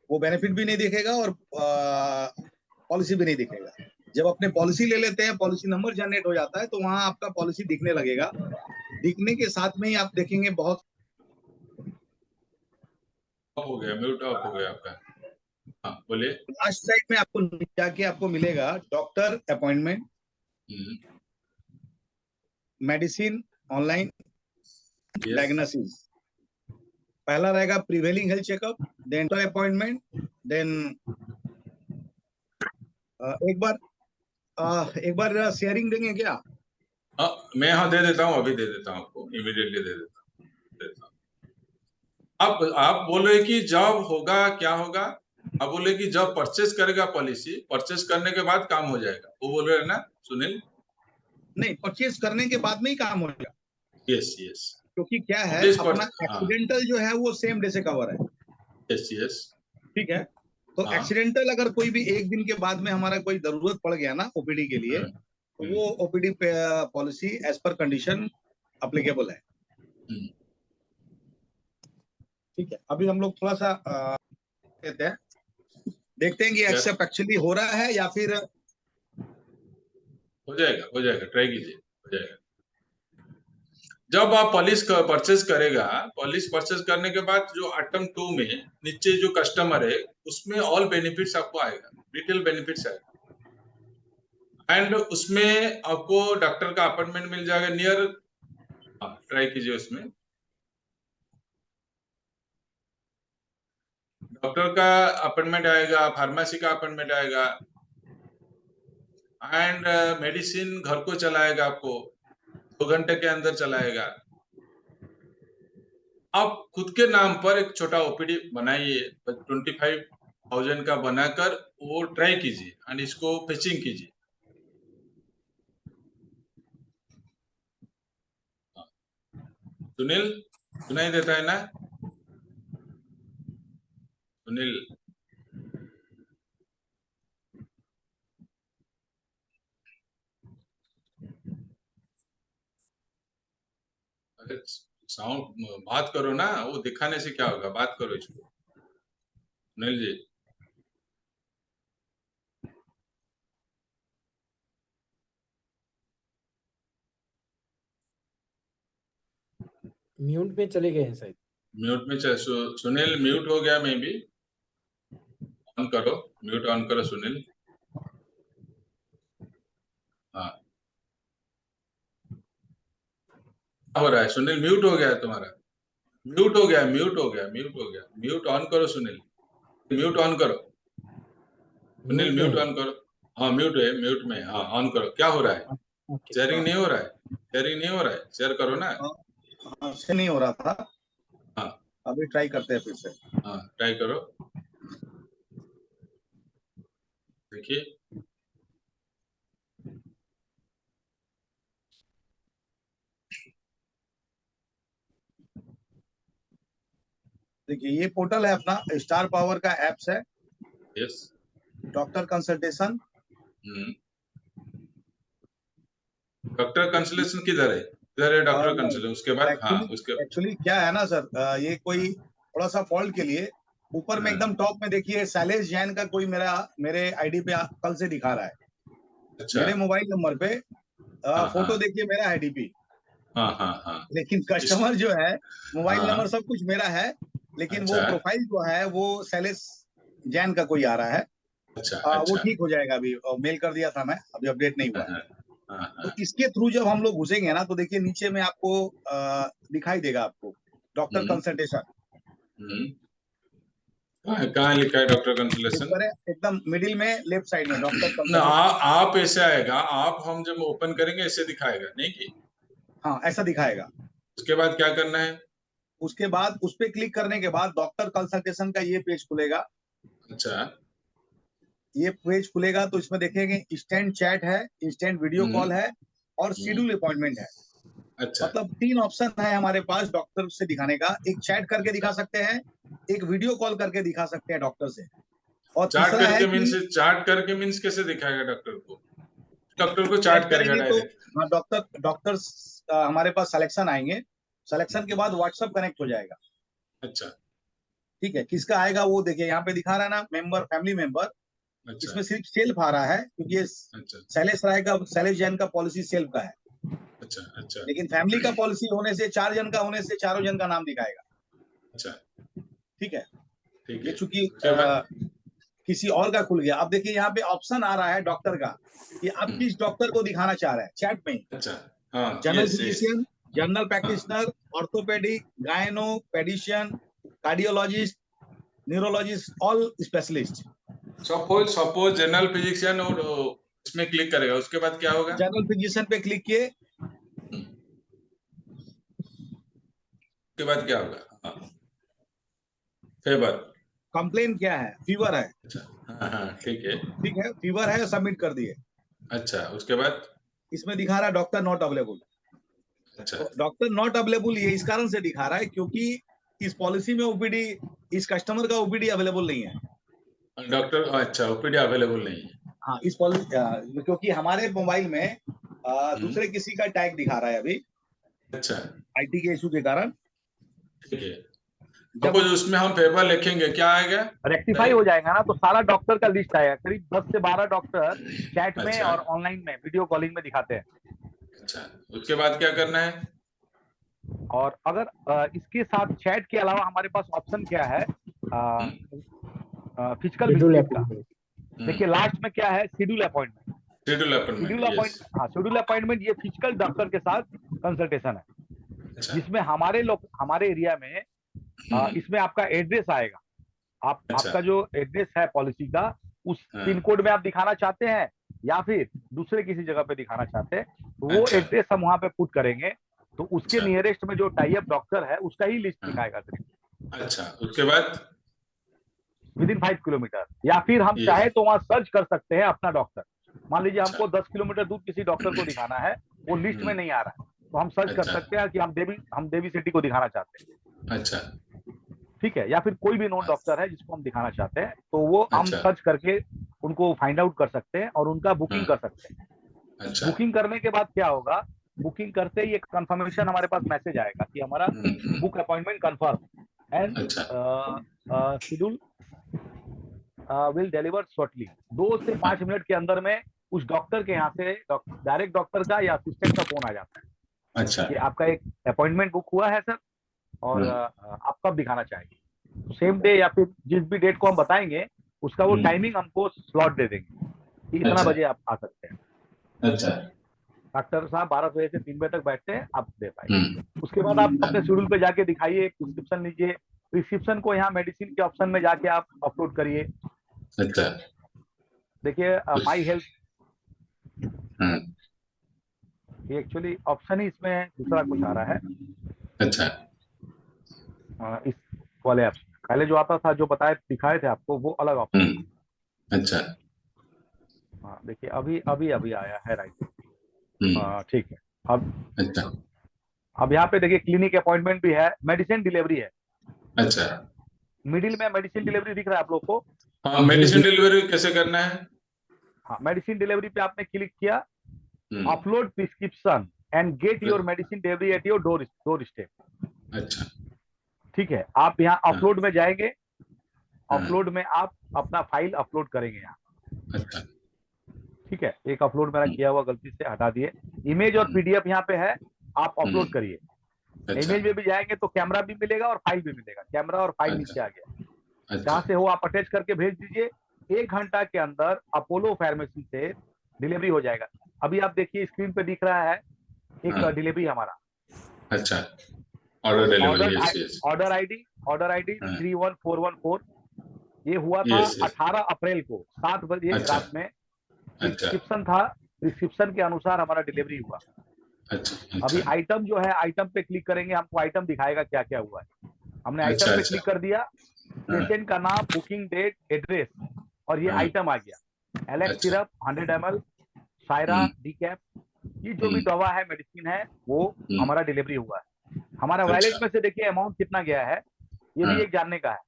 वो बेनिफिट भी नहीं दिखेगा और पॉलिसी भी नहीं दिखेगा। जब अपने पॉलिसी ले लेते हैं, पॉलिसी नंबर जनरेट हो जाता है तो वहां आपका पॉलिसी दिखने लगेगा। दिखने के साथ में ही आप देखेंगे बहुत ऑफ हो गया, म्यूट ऑफ हो गया आपका। हाँ बोलिए। लास्ट साइड में आपको जाके आपको मिलेगा doctor appointment, medicine online, diagnosis. पहला रहेगा prevailing health checkup, dental appointment, then एक बार शेयरिंग देंगे क्या? मैं हाँ दे देता हूँ, अभी दे देता हूँ आपको, इमीडिएटली दे देता हूँ। आप बोल रहे कि जब होगा क्या होगा? आप बोल रहे कि जब परचेस करेगा पॉलिसी, परचेस करने के बाद काम हो जाएगा, वो बोल रहे हैं ना सुनील? नहीं, परचेज करने के बाद में ही काम हो जाएगा, यस यस। क्योंकि क्या है प्लीज अपना हाँ, एक्सीडेंटल जो है वो सेम डे से कवर है। Yes yes. ठीक है, तो हाँ। एक्सीडेंटल अगर कोई भी एक दिन के बाद में हमारा कोई जरूरत पड़ गया ना ओपीडी के लिए, तो वो OPD policy as per condition applicable है। ठीक है, अभी हम लोग थोड़ा सा कहते हैं, देखते हैं कि एक्सेप्ट एक्चुअली हो रहा है या फिर हो जाएगा, ट्राई कीजिए, हो जाएगा। जब आप पॉलिस परचेज करेगा, पॉलिस परचेज करने के बाद जो आइटम 2 में नीचे जो कस्टमर है, उसमें ऑल बेनिफिट्स आपको आएगा, डिटेल बेनिफिट्स आएगा, एंड उसमें आपको डॉक्टर का अपॉइंटमेंट मिल जाएगा नियर। ट्राई कीजिए, उसमें डॉक्टर का अपॉइंटमेंट आएगा, फार्मेसी का अपॉइंटमेंट आएगा, एंड मेडिसिन घर को चलाएगा, आपको 2 घंटे के अंदर चलाएगा। आप खुद के नाम पर एक छोटा ओपीडी बनाइए, 25,000 का बनाकर वो ट्राई कीजिए एंड इसको फेचिंग कीजिए। सुनील, सुनाई देता है ना सुनील? अरे साउंड, बात करो ना, वो दिखाने से क्या होगा, बात करो इसको सुनील जी। म्यूट पे चले गए हैं शायद। म्यूट में सुनील म्यूट हो गया, मैं भी ऑन करो, म्यूट ऑन करो सुनील। हाँ, हो रहा है सुनील, म्यूट हो गया है तुम्हारा, म्यूट हो गया, म्यूट ऑन करो सुनील, म्यूट ऑन करो सुनील, म्यूट ऑन करो। हाँ म्यूट है, म्यूट में, हाँ ऑन करो। क्या हो रहा है? शेयरिंग नहीं हो रहा है, शेयरिंग नहीं हो रहा है, शेयर करो ना। हाँ, से नहीं हो रहा था। हाँ अभी ट्राई करते हैं फिर से। हाँ, ट्राई करो, देखिए। देखिए, ये पोर्टल है अपना, स्टार पावर का एप्स है, yes. Doctor consultation. Doctor consultation किधर है? इधर है डॉक्टर कंसल्टेशन, उसके बाद हाँ एक्चुअली उसके एक्चुअली क्या है ना सर, ये कोई थोड़ा सा फॉल्ट के लिए ऊपर में एकदम टॉप में देखिए शैलेश जैन का कोई मेरे आईडी पे कल से दिखा रहा है। अच्छा। मेरे मोबाइल नंबर पे हाँ, फोटो हाँ। देखिए मेरा आईडीपी, हाँ। लेकिन कस्टमर जो है मोबाइल हाँ, नंबर सब कुछ मेरा है, लेकिन वो अच्छा प्रोफाइल जो है वो शैलेश जैन का कोई आ रहा है। अच्छा वो अच्छा। ठीक हो जाएगा, अभी मेल कर दिया था मैं, अभी अपडेट नहीं हुआ है। तो हाँ। इसके थ्रू जब हम लोग घुसेंगे ना, तो देखिए नीचे में आपको दिखाई देगा आपको डॉक्टर कंसल्टेशन। कहाँ लिखा है डॉक्टर कंसल्टेशन? ऊपर है एकदम मिडिल में लेफ्ट साइड में डॉक्टर ना, कंसल्टेशन। आप ऐसे आएगा, आप हम जब ओपन करेंगे ऐसे दिखाएगा, नहीं कि हाँ, ऐसा दिखाएगा। उसके बाद क्या करना है? उसके बाद उस पर क्लिक करने के बाद डॉक्टर कंसल्टेशन का ये पेज खुलेगा। अच्छा। ये पेज खुलेगा तो इसमें देखेंगे इंस्टेंट चैट है, इंस्टेंट वीडियो कॉल है और शेड्यूल अपॉइंटमेंट है। अच्छा। मतलब 3 ऑप्शन है हमारे पास डॉक्टर से दिखाने का। एक चैट करके दिखा सकते हैं, एक वीडियो कॉल करके दिखा सकते हैं डॉक्टर से, और चार्ट तीसरा है करके कि चार्ट करके मीन्स कैसे दिखाएगा डॉक्टर को? डॉक्टर को चैट चार्ट करेगा करेंगे तो डायरेक्ट? हाँ, डॉक्टर हमारे पास सिलेक्शन आएंगे, सिलेक्शन के बाद व्हाट्सएप कनेक्ट हो जाएगा। अच्छा ठीक है, किसका आएगा वो देखिए यहाँ पे दिखा रहा है ना, मेंबर, फैमिली मेंबर। अच्छा इसमें सिर्फ सेल्फ आ रहा है, क्योंकि ये अच्छा शैलेश जैन का पॉलिसी सेल्फ का है। अच्छा अच्छा लेकिन फैमिली का पॉलिसी होने से 4 जन का होने से चारों जन का नाम दिखाएगा। अच्छा। ठीक है, ठीक ये है, चूंकि उसके बाद किसी और का खुल गया। अब देखिए यहाँ पे ऑप्शन आ रहा है डॉक्टर का कि आप किस डॉक्टर को दिखाना चाह रहे हैं, चैट में ही। अच्छा। हाँ general yes yes. Physician, general हाँ, practitioner, orthopaedic, gynae, paediatrician, cardiologist, neurologist, all specialist. Suppose general physician और इसमें क्लिक करेगा, उसके बाद क्या होगा? जनरल फिजिशियन पे क्लिक किए उसके बाद क्या होगा? हाँ, फेवर। कंप्लेन क्या है? फीवर है, अच्छा, हाँ हाँ, ठीक है। ठीक है, फीवर है, सबमिट कर दिए। अच्छा, उसके बाद? इसमें दिखा रहा है डॉक्टर नॉट अवेलेबल। अच्छा, तो डॉक्टर नॉट अवेलेबल ये इस कारण से दिखा रहा है क्योंकि इस पॉलिसी में ओपीडी, इस कस्टमर का ओपीडी अवेलेबल नहीं है। डॉक्टर, अच्छा, ओपीडी अवेलेबल नहीं है। हाँ, इस पॉलिसी क्योंकि हमारे मोबाइल में दूसरे किसी का टैग दिखा रहा है अभी, अच्छा, आईटी के इशू के कारण। ठीक है। जब सपोज उसमें हम फेवर लिखेंगे, क्या आएगा? रेक्टिफाई हो जाएगा ना, तो सारा डॉक्टर का लिस्ट आएगा। करीब 10 से 12 डॉक्टर चैट में अच्छा। और ऑनलाइन में वीडियो कॉलिंग में दिखाते हैं। अच्छा, उसके बाद क्या करना है? और अगर इसके साथ चैट के अलावा हमारे पास ऑप्शन क्या है, फिजिकल शेड्यूल विजिट का। अपॉइंटमेंट। देखिए लास्ट में क्या है, schedule appointment. Schedule appointment, schedule yes. Appointment, हाँ, शेड्यूल अपॉइंटमेंट ये फिजिकल डॉक्टर के साथ कंसल्टेशन है, अच्छा, जिसमें हमारे एरिया में इसमें आपका एड्रेस आएगा। अच्छा। आपका जो एड्रेस है पॉलिसी का, उस हाँ। पिन कोड में आप दिखाना चाहते हैं या फिर दूसरे किसी जगह पे दिखाना चाहते हैं, तो वो अच्छा। एड्रेस हम वहां पे पुट करेंगे, तो उसके अच्छा। नियरेस्ट में जो टाई अप डॉक्टर है उसका ही लिस्ट हाँ। दिखाएगा सिर्फ अच्छा, उसके बाद? With in 5 kilometre. या फिर हम Yes. चाहे तो वहां सर्च कर सकते हैं अपना डॉक्टर। मान लीजिए अच्छा। हमको 10 किलोमीटर दूर किसी डॉक्टर को दिखाना है, वो लिस्ट में नहीं आ रहा है, तो हम सर्च कर अच्छा। सकते हैं कि हम देवी सिटी को दिखाना चाहते हैं, अच्छा, ठीक है। या फिर कोई भी नोन डॉक्टर है जिसको हम दिखाना चाहते हैं, तो वो हम अच्छा। सर्च करके उनको फाइंड आउट कर सकते हैं और उनका बुकिंग हाँ। कर सकते हैं। अच्छा। बुकिंग करने के बाद क्या होगा, बुकिंग करते ही एक कंफर्मेशन हमारे पास मैसेज आएगा कि हमारा बुक अपॉइंटमेंट कंफर्म एंड अच्छा। Schedule will deliver shortly. 2 से 5 मिनट के अंदर में उस डॉक्टर के यहाँ से डायरेक्ट डॉक्टर का या असिस्टेंट का फोन आ जाता है अच्छा। कि आपका एक अपॉइंटमेंट बुक हुआ है सर, और आप कब दिखाना चाहेंगे। सेम डे या फिर जिस भी डेट को हम बताएंगे उसका वो टाइमिंग हमको स्लॉट दे देंगे कि इतना अच्छा। बजे आप आ सकते हैं। अच्छा। डॉक्टर साहब 12 बजे से 3 बजे तक बैठते हैं, आप दे पाएंगे। उसके बाद आप अपने शेड्यूल पे जाके दिखाइए, प्रिस्क्रिप्शन लीजिए, प्रिस्क्रिप्शन को यहाँ मेडिसिन के ऑप्शन में जाके आप अपलोड करिए। अच्छा। देखिए माई हेल्थ, हाँ। ये एक्चुअली ऑप्शन ही इसमें दूसरा कुछ आ रहा है अच्छा। इस वाले ऐप्स में। पहले जो आता था, जो बताए दिखाए थे आपको, वो अलग ऑप्शन। अच्छा। हाँ देखिए अभी आया है, राइट, ठीक है। अच्छा। अब यहाँ पे देखिए क्लिनिक अपॉइंटमेंट भी है, मेडिसिन डिलीवरी है। अच्छा। मिडिल में मेडिसिन डिलीवरी दिख रहा है आप लोग को। हाँ, मेडिसिन डिलीवरी कैसे करना है? हाँ, मेडिसिन डिलीवरी पे आपने क्लिक किया, upload prescription and get your medicine delivery at your door step. अच्छा। ठीक है, आप यहाँ अपलोड में जाएंगे, हाँ। अपलोड में आप अपना फाइल अपलोड करेंगे यहाँ। अच्छा। ठीक है, एक अपलोड मेरा किया हुआ गलती से हटा दिए। इमेज और पीडीएफ यहाँ पे है, आप अपलोड करिए। अच्छा। इमेज में भी जाएंगे तो कैमरा भी मिलेगा और फाइल भी मिलेगा। कैमरा और फाइल नीचे आ गया, अच्छा। जहां से हो आप अटैच करके भेज दीजिए। 1 घंटा के अंदर अपोलो फार्मेसी से डिलीवरी हो जाएगा। अभी आप देखिए स्क्रीन पे दिख रहा है एक हाँ। डिलीवरी हमारा। अच्छा, order delivery, yes yes. Order ID हाँ। 31414। ये हुआ था Yes, yes. 18 अप्रैल को 7 बजे अच्छा। रात में। अच्छा। प्रिस्क्रिप्शन था, प्रिस्क्रिप्शन के अनुसार हमारा डिलीवरी हुआ। अच्छा। अभी अच्छा। आइटम जो है, आइटम पे क्लिक करेंगे, हमको आइटम दिखाएगा क्या क्या हुआ है। हमने अच्छा। आइटम पे अच्छा। क्लिक कर दिया, पेशेंट का नाम, बुकिंग डेट, एड्रेस, और ये हाँ। आइटम आ गया। एलेक्स अच्छा। सिरप 100 ml, सायरा डीकैप, ये जो भी दवा है, मेडिसिन है, वो हमारा डिलीवरी हुआ है। हमारा अच्छा। वैलेट में से देखिए अमाउंट कितना गया है, ये हाँ। भी एक जानने का है।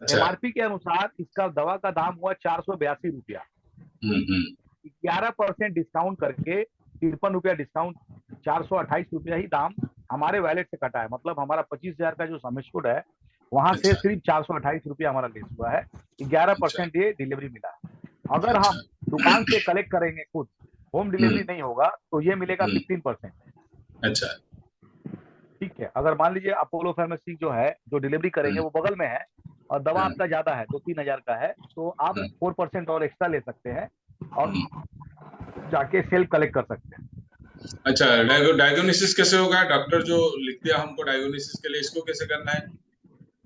अच्छा। एमआरपी के अनुसार इसका दवा का दाम हुआ 482 रुपया। 11% डिस्काउंट करके 53 रुपया डिस्काउंट, 428 रुपया ही दाम हमारे वैलेट से कटा है। मतलब हमारा 25,000 का जो समिशुड है, वहां से अच्छा। सिर्फ 428 रुपया हमारा लेस हुआ है। 11% ये डिलीवरी मिला है। अगर अच्छा। हम दुकान से कलेक्ट करेंगे खुद, होम डिलीवरी नहीं होगा, तो ये मिलेगा 15%। अच्छा। ठीक है, अगर मान लीजिए अपोलो फार्मेसी जो है, जो डिलीवरी करेंगे वो बगल में है और दवा आपका ज्यादा है, 2-3 हजार का है, तो आप 4% और एक्स्ट्रा ले सकते हैं और जाके सेल्फ कलेक्ट कर सकते हैं। अच्छा, डायग्नोसिस कैसे होगा? डॉक्टर जो लिख दिया हमको डायग्नोसिस के लिए, इसको कैसे करना है?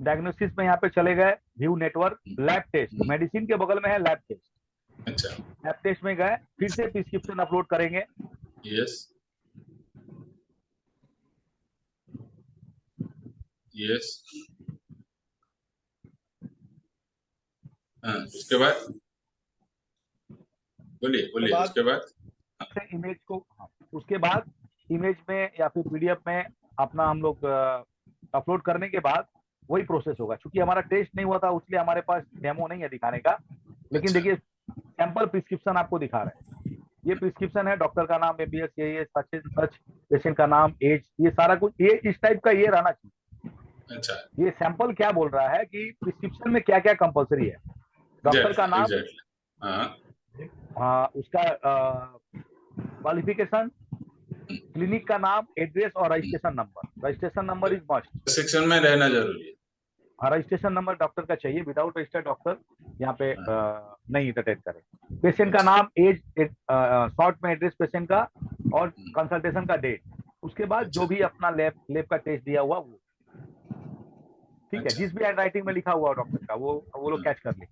डायग्नोसिस में यहाँ पे चले गए, view network, lab test, medicine के बगल में है लैब टेस्ट। अच्छा। लैब टेस्ट में गए, फिर से प्रिस्क्रिप्शन अपलोड करेंगे। यस। यस। हाँ, उसके बाद बोलिए बोलिए, बाद- उसके बाद से इमेज को, हाँ, उसके बाद इमेज में या फिर पीडीएफ में अपना हम लोग अपलोड करने के बाद वही प्रोसेस होगा। क्योंकि हमारा टेस्ट नहीं हुआ था इसलिए हमारे पास डेमो नहीं है दिखाने का। लेकिन अच्छा। देखिए सैंपल प्रिस्क्रिप्शन आपको दिखा रहे हैं। ये प्रिस्क्रिप्शन है, डॉक्टर का नाम, एमबीएस, ये सच सच, पेशेंट का नाम, एज, ये सारा कुछ ये इस टाइप का ये रहना चाहिए। अच्छा, ये सैंपल क्या बोल रहा है कि प्रिस्क्रिप्शन में क्या क्या कंपलसरी है। डॉक्टर का नाम, एग्जैक्टली। हाँ, उसका क्वालिफिकेशन, क्लिनिक का नाम, एड्रेस और registration number. Registration number is must. Section में रहना जरूरी है। रजिस्ट्रेशन नंबर डॉक्टर का चाहिए। विदाउट रजिस्टर्ड डॉक्टर यहाँ पे नहीं इंटरटेन करे। पेशेंट का नाम, एज, शॉर्ट में एड्रेस पेशेंट का और कंसल्टेशन का डेट। उसके बाद जो भी अपना लैब का टेस्ट दिया हुआ वो, ठीक है, अच्छा। जिस भी हैंड राइटिंग में लिखा हुआ डॉक्टर का वो लोग कैच कर ले।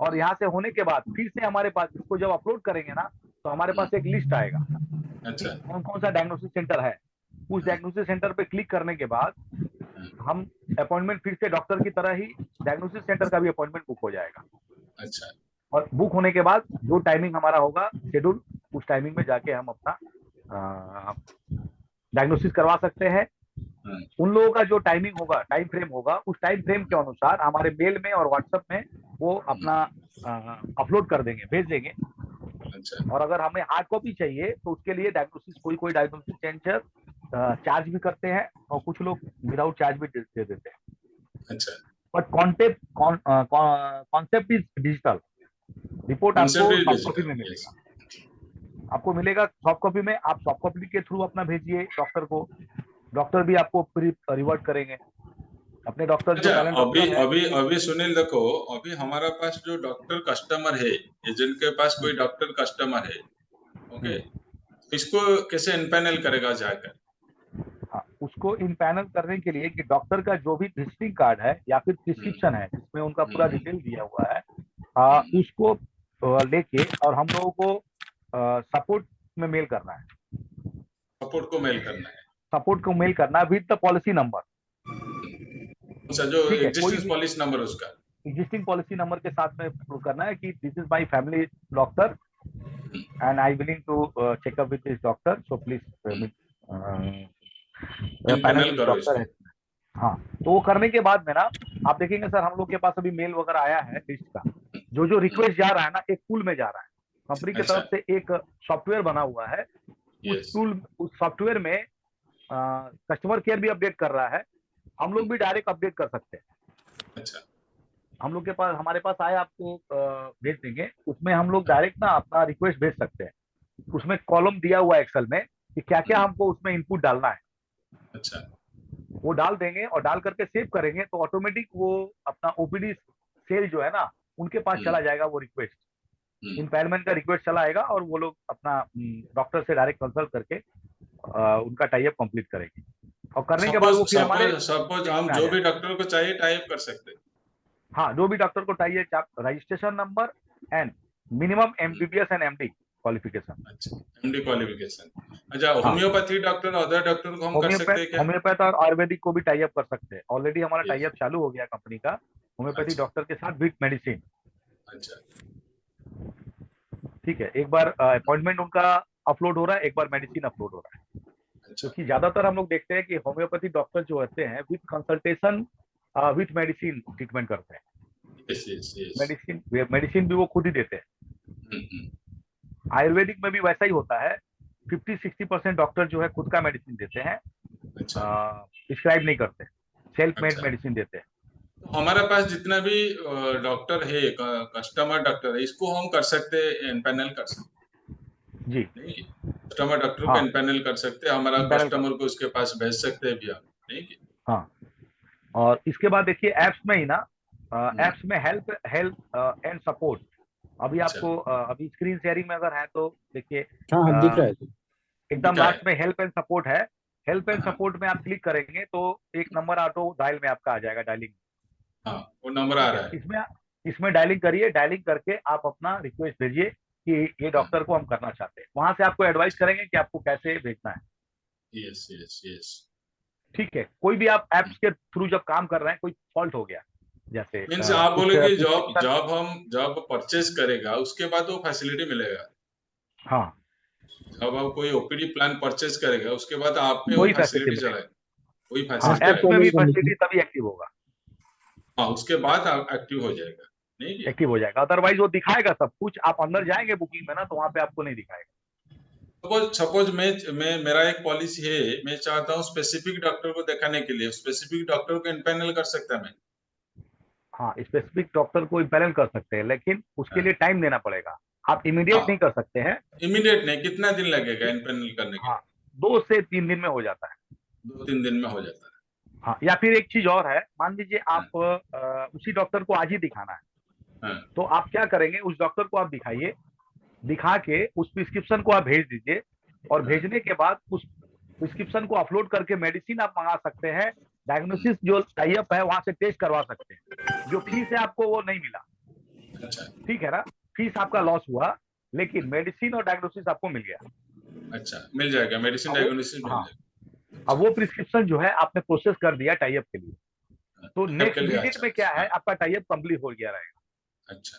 और यहाँ से होने के बाद फिर से हमारे पास इसको जब अपलोड करेंगे ना तो हमारे पास एक लिस्ट आएगा अच्छा। कौन कौन सा डायग्नोसिस सेंटर है। उस डायग्नोसिस सेंटर पे क्लिक करने के बाद हम अपॉइंटमेंट फिर से डॉक्टर की तरह ही डायग्नोसिस सेंटर का भी अपॉइंटमेंट बुक हो जाएगा। अच्छा। और बुक होने के बाद जो टाइमिंग हमारा होगा शेड्यूल, उस टाइमिंग में जाके हम अपना डायग्नोसिस करवा सकते हैं। उन लोगों का जो टाइमिंग होगा, टाइम फ्रेम होगा, उस टाइम फ्रेम के अनुसार हमारे मेल में और व्हाट्सएप में वो अपना अपलोड कर देंगे, भेज देंगे। अच्छा। और अगर हमें हार्ड कॉपी चाहिए तो उसके लिए डायग्नोसिस कोई डायग्नोसिस सेंटर चार्ज भी करते हैं और कुछ लोग विदाउट चार्ज भी दे देते हैं। अच्छा। But concept is digital. Report आपको Concept is soft copy digital, में yes. मिलेगा। आपको मिलेगा सॉफ्ट कॉपी में। आप सॉफ्ट कॉपी के थ्रू अपना भेजिए डॉक्टर को। डॉक्टर भी आपको रिवर्ट करेंगे। अपने डॉक्टर जो अच्छा, टैलेंट अभी डॉक्टर है, अभी अभी सुनील देखो, अभी हमारा पास जो डॉक्टर कस्टमर है, एजेंट के पास कोई डॉक्टर कस्टमर है, ओके, इसको कैसे इनपैनल करेगा जाकर? हाँ, उसको इन पैनल करने के लिए कि डॉक्टर का जो भी विजिटिंग कार्ड है या फिर प्रिस्क्रिप्शन है जिसमें उनका पूरा डिटेल दिया हुआ है, उसको लेके और हम लोगों को सपोर्ट में मेल करना है। सपोर्ट को मेल करना है। सपोर्ट को मेल करना है विद द पॉलिसी नंबर। अच्छा, जो ठीक है, एग्जिस्टिंग पॉलिसी नंबर उसका एग्जिस्टिंग पॉलिसी नंबर के साथ में prove करना है कि this is my family doctor and I willing to checkup with this doctor, so please empanel करो डॉक्टर है। इसको। हाँ, तो वो करने के बाद में ना आप देखेंगे सर हम लोग के पास अभी मेल वगैरह आया है लिस्ट का। जो रिक्वेस्ट जा रहा है ना एक पूल में जा रहा है। कंपनी की अच्छा। तरफ से एक सॉफ्टवेयर बना हुआ है। यस। उस सॉफ्टवेयर में कस्टमर केयर भी अपडेट कर रहा है। हम लोग भी डायरेक्ट अपडेट कर सकते हैं। अच्छा। हम लोग के पास, हमारे पास आए, आपको भेज देंगे। उसमें हम लोग डायरेक्ट ना अपना रिक्वेस्ट भेज सकते हैं। उसमें कॉलम दिया हुआ है एक्सेल में कि क्या क्या हमको उसमें इनपुट डालना है। अच्छा। वो डाल देंगे और डाल करके सेव करेंगे तो ऑटोमेटिक वो अपना ओपीडी सेल जो है ना उनके पास चला जाएगा। वो रिक्वेस्ट इम्पेयरमेंट का रिक्वेस्ट चला आएगा और वो लोग अपना डॉक्टर से डायरेक्ट कंसल्ट करके उनका टाइप कंप्लीट करेंगे। और करने के बाद वो फिर हमारे सपोज हम जो भी डॉक्टर को चाहिए टाइप कर सकते हैं। हाँ, जो भी डॉक्टर को चाहिए, registration number and minimum MBBS and MD qualification. अच्छा, एमडी क्वालिफिकेशन। अच्छा, होम्योपैथी डॉक्टर, अदर डॉक्टर को हम कर सकते हैं क्या? होम्योपैथ और आयुर्वेदिक को भी टाई अप कर सकते हैं। ऑलरेडी हमारा Yes. टाई अप चालू हो गया कंपनी का होम्योपैथी अच्छा। डॉक्टर के साथ विद मेडिसिन। अच्छा। ठीक है, एक बार अपॉइंटमेंट उनका अपलोड हो रहा है, एक बार मेडिसिन अपलोड हो रहा है। अच्छा। क्योंकि ज्यादातर हम लोग देखते हैं कि होम्योपैथी डॉक्टर जो होते हैं with consultation with medicine treatment करते हैं। Yes yes yes. मेडिसिन भी वो खुद ही देते हैं। आयुर्वेदिक में भी वैसा ही होता है। 50-60% डॉक्टर जो है खुद का मेडिसिन देते हैं, अच्छा। प्रिस्क्राइब नहीं करते, सेल्फ मेड अच्छा। मेडिसिन देते हैं। तो हमारे पास जितना भी डॉक्टर है, कस्टमर डॉक्टर है, इसको हम कर सकते हैं, इनपैनल कर सकते जी, हैं, नहीं? कस्टमर डॉक्टर को हाँ, इनपैनल कर सकते हैं, हमारा इम्पैनल कस्टमर को उसके पास भेज सकते हैं भी हम, नहीं कि? हाँ। और इसके बाद देखिए एप्स में ही ना, एप्स में हेल्प एंड सपोर्ट। अभी अच्छा। आपको अभी स्क्रीन शेयरिंग में अगर है तो देखिए हाँ हाँ दिख रहा है। एकदम दिखा है। लास्ट में हेल्प एंड सपोर्ट है। हेल्प एंड हाँ। सपोर्ट में आप क्लिक करेंगे तो एक नंबर ऑटो डायल में आपका आ जाएगा, डायलिंग। हाँ, वो नंबर आ रहा है। इसमें डायलिंग करिए। डायलिंग करके आप अपना रिक्वेस्ट भेजिए कि ये डॉक्टर को हम करना चाहते हैं। वहां से आपको एडवाइस करेंगे कि आपको कैसे भेजना है। Yes yes yes. ठीक है, कोई भी आप एप्स के थ्रू जब काम कर रहे हैं, कोई फॉल्ट हो गया, जैसे मीन्स आप बोले कि जॉब prescription- जॉब हम जब परचेज करेगा उसके बाद वो फैसिलिटी मिलेगा। हाँ, जब आप कोई ओपीडी प्लान परचेज करेगा उसके बाद आप पे वो वही फैसिलिटी फैसिलिटी चलाएगा, वही हाँ, फैसिलिटी एप्स में भी Payment condition। फैसिलिटी तभी एक्टिव होगा, हाँ उसके बाद एक्टिव हो जाएगा, नहीं कि एक्टिव हो जाएगा। अदरवाइज वो दिखाएगा सब कुछ, आप अंदर जाएंगे बुकिंग में ना, तो वहाँ पे आपको नहीं दिखाएगा। सपोज मैं मेरा एक पॉलिसी है, मैं चाहता हूँ स्पेसिफिक डॉक्टर को दिखाने के लिए, स्पेसिफिक डॉक्टर को इम्पैनल कर सकता मैं। हाँ, स्पेसिफिक डॉक्टर को इम्पैनल कर सकते हैं, लेकिन उसके लिए टाइम देना पड़ेगा, आप इमीडिएट हाँ। नहीं कर सकते हैं। इमीडिएट नहीं, कितना दिन लगेगा इम्पैनल करने के हाँ, 2 से 3 दिन में हो जाता है। लिए? 2-3 दिन में हो जाता है। हाँ, या फिर एक चीज और है, मान लीजिए आप उसी डॉक्टर को आज ही दिखाना है, हाँ, तो आप क्या करेंगे, उस डॉक्टर को आप दिखाइए, दिखा के उस प्रिस्क्रिप्शन को आप भेज दीजिए, और भेजने के बाद उस प्रिस्क्रिप्शन को अपलोड करके मेडिसिन आप मंगा सकते हैं, डायग्नोसिस जो टाई अप है वहां से टेस्ट करवा सकते हैं। जो फीस है आपको वो नहीं मिला, अच्छा ठीक है ना, फीस आपका लॉस हुआ, लेकिन मेडिसिन और डायग्नोसिस आपको मिल गया। अच्छा, मिल जाएगा मेडिसिन अब वो- डायग्नोसिस मिल हाँ, जाएगा। अब वो प्रिस्क्रिप्शन जो है आपने प्रोसेस कर दिया टाई अप के लिए, तो टाई-अप नेक्स्ट के लिए, विजिट अच्छा, में क्या है, हाँ, आपका टाई अप कंप्लीट हो गया रहेगा। अच्छा,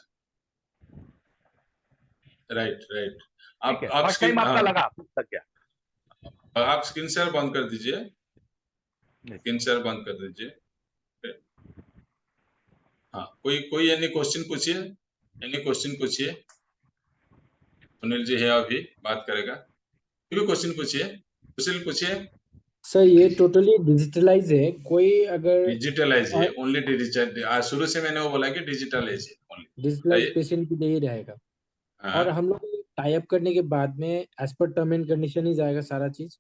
राइट राइट। ठीक है, आप फर्स्ट टाइम आपका लगा तक क्या? आप स्क्रीन शेयर बंद कर दीजिए, स्क्रीन शेयर बंद कर दीजिए। हाँ, कोई एनी क्वेश्चन पूछिए, एनी क्वेश्चन पूछिए। सुनील जी है, अभी बात करेगा, कोई भी क्वेश्चन पूछिए, सुशील पूछिए। सर ये टोटली डिजिटलाइज है, कोई अगर डिजिटलाइज है, ओनली डिजिटल, आज शुरू से मैंने वो बोला कि डिजिटलाइज है ओनली। डिजिटलाइज पेशेंट के लिए ही रहेगा, और हम लोग टाई अप करने के बाद में as per term and condition ही जाएगा सारा चीज,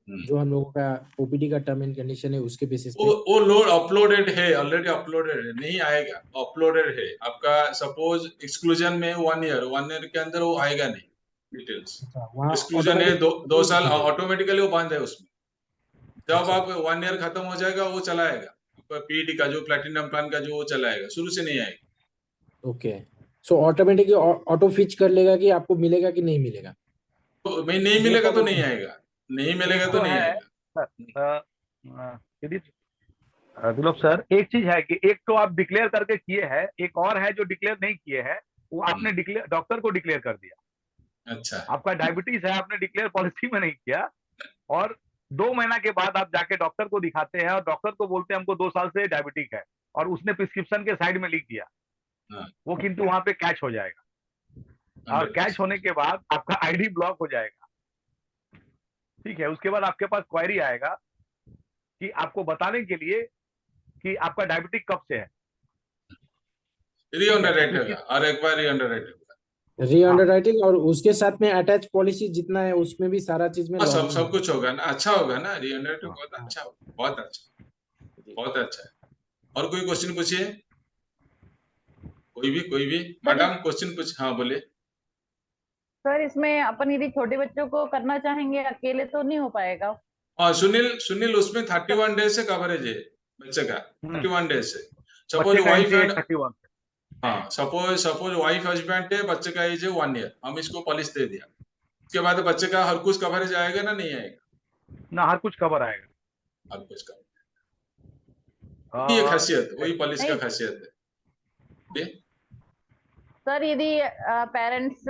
जो हम लोगों का ओपीडी का टर्म एंड कंडीशन है उसके बेसिस पे। वो लोड अपलोडेड है, ऑलरेडी अपलोडेड है, नहीं आएगा, अपलोडेड है आपका। सपोज एक्सक्लूजन में 1 ईयर के अंदर वो आएगा नहीं डिटेल्स। वहाँ एक्सक्लूजन है ऑटोमेटिक 2 साल, ऑटोमेटिकली वो बंद है उसमें। जब अच्छा। आप 1 ईयर खत्म हो जाएगा वो चला आएगा, पीईटी का जो प्लैटिनम प्लान का जो वो चला आएगा, शुरू से नहीं आएगा। Okay, so automatically auto Fitch कर लेगा कि आपको मिलेगा कि नहीं मिलेगा। तो मैं नहीं मिलेगा तो नहीं आएगा, नहीं मिलेगा तो तो नहीं है आएगा। दिलीप सर, एक चीज है कि एक तो आप डिक्लेयर करके किए हैं, एक और है जो डिक्लेयर नहीं किए हैं, वो आपने डिक्लेयर डॉक्टर को डिक्लेयर कर दिया। अच्छा, आपका डायबिटीज है, आपने डिक्लेयर पॉलिसी में नहीं किया, और 2 महीना के बाद आप जाके डॉक्टर को दिखाते हैं, और डॉक्टर को बोलते हैं हमको 2 साल से डायबिटिक है, और उसने प्रिस्क्रिप्शन के साइड में लिख दिया, हाँ। वो किंतु वहां पे कैच हो जाएगा, और कैच होने के बाद आपका आईडी ब्लॉक हो जाएगा। ठीक है, उसके बाद आपके पास क्वेरी आएगा कि आपको बताने के लिए कि आपका डायबिटिक कब से है, री अंडरराइट होगा, और एक बार री अंडरराइट होगा। री अंडरराइटिंग, और उसके साथ में अटैच पॉलिसी जितना है उसमें भी सारा चीज में हाँ, सब login सब है। कुछ होगा ना, अच्छा होगा ना, री अंडरराइट बहुत अच्छा होगा, बहुत अच्छा, बहुत अच्छा है। और कोई क्वेश्चन पूछिए, कोई भी मैडम क्वेश्चन पूछ, हाँ बोलिए। सर इसमें अपन यदि छोटे बच्चों को करना चाहेंगे अकेले तो नहीं हो पाएगा। हाँ, सुनील उसमें 31 डेज से कवरेज है बच्चे का, 31 डेज से। सपोज बच्चे का वाइफ एज है, 31 से। हाँ सपोज वाइफ हस्बैंड है, बच्चे का एज है 1 ईयर, हम इसको पॉलिश दे दिया, उसके बाद बच्चे का हर कुछ कवरेज आएगा ना, नहीं आएगा? ना, हर कुछ कवर आएगा। हर कुछ कवर, ये खासियत, वही पॉलिश का नहीं। खासियत है। सर यदि पेरेंट्स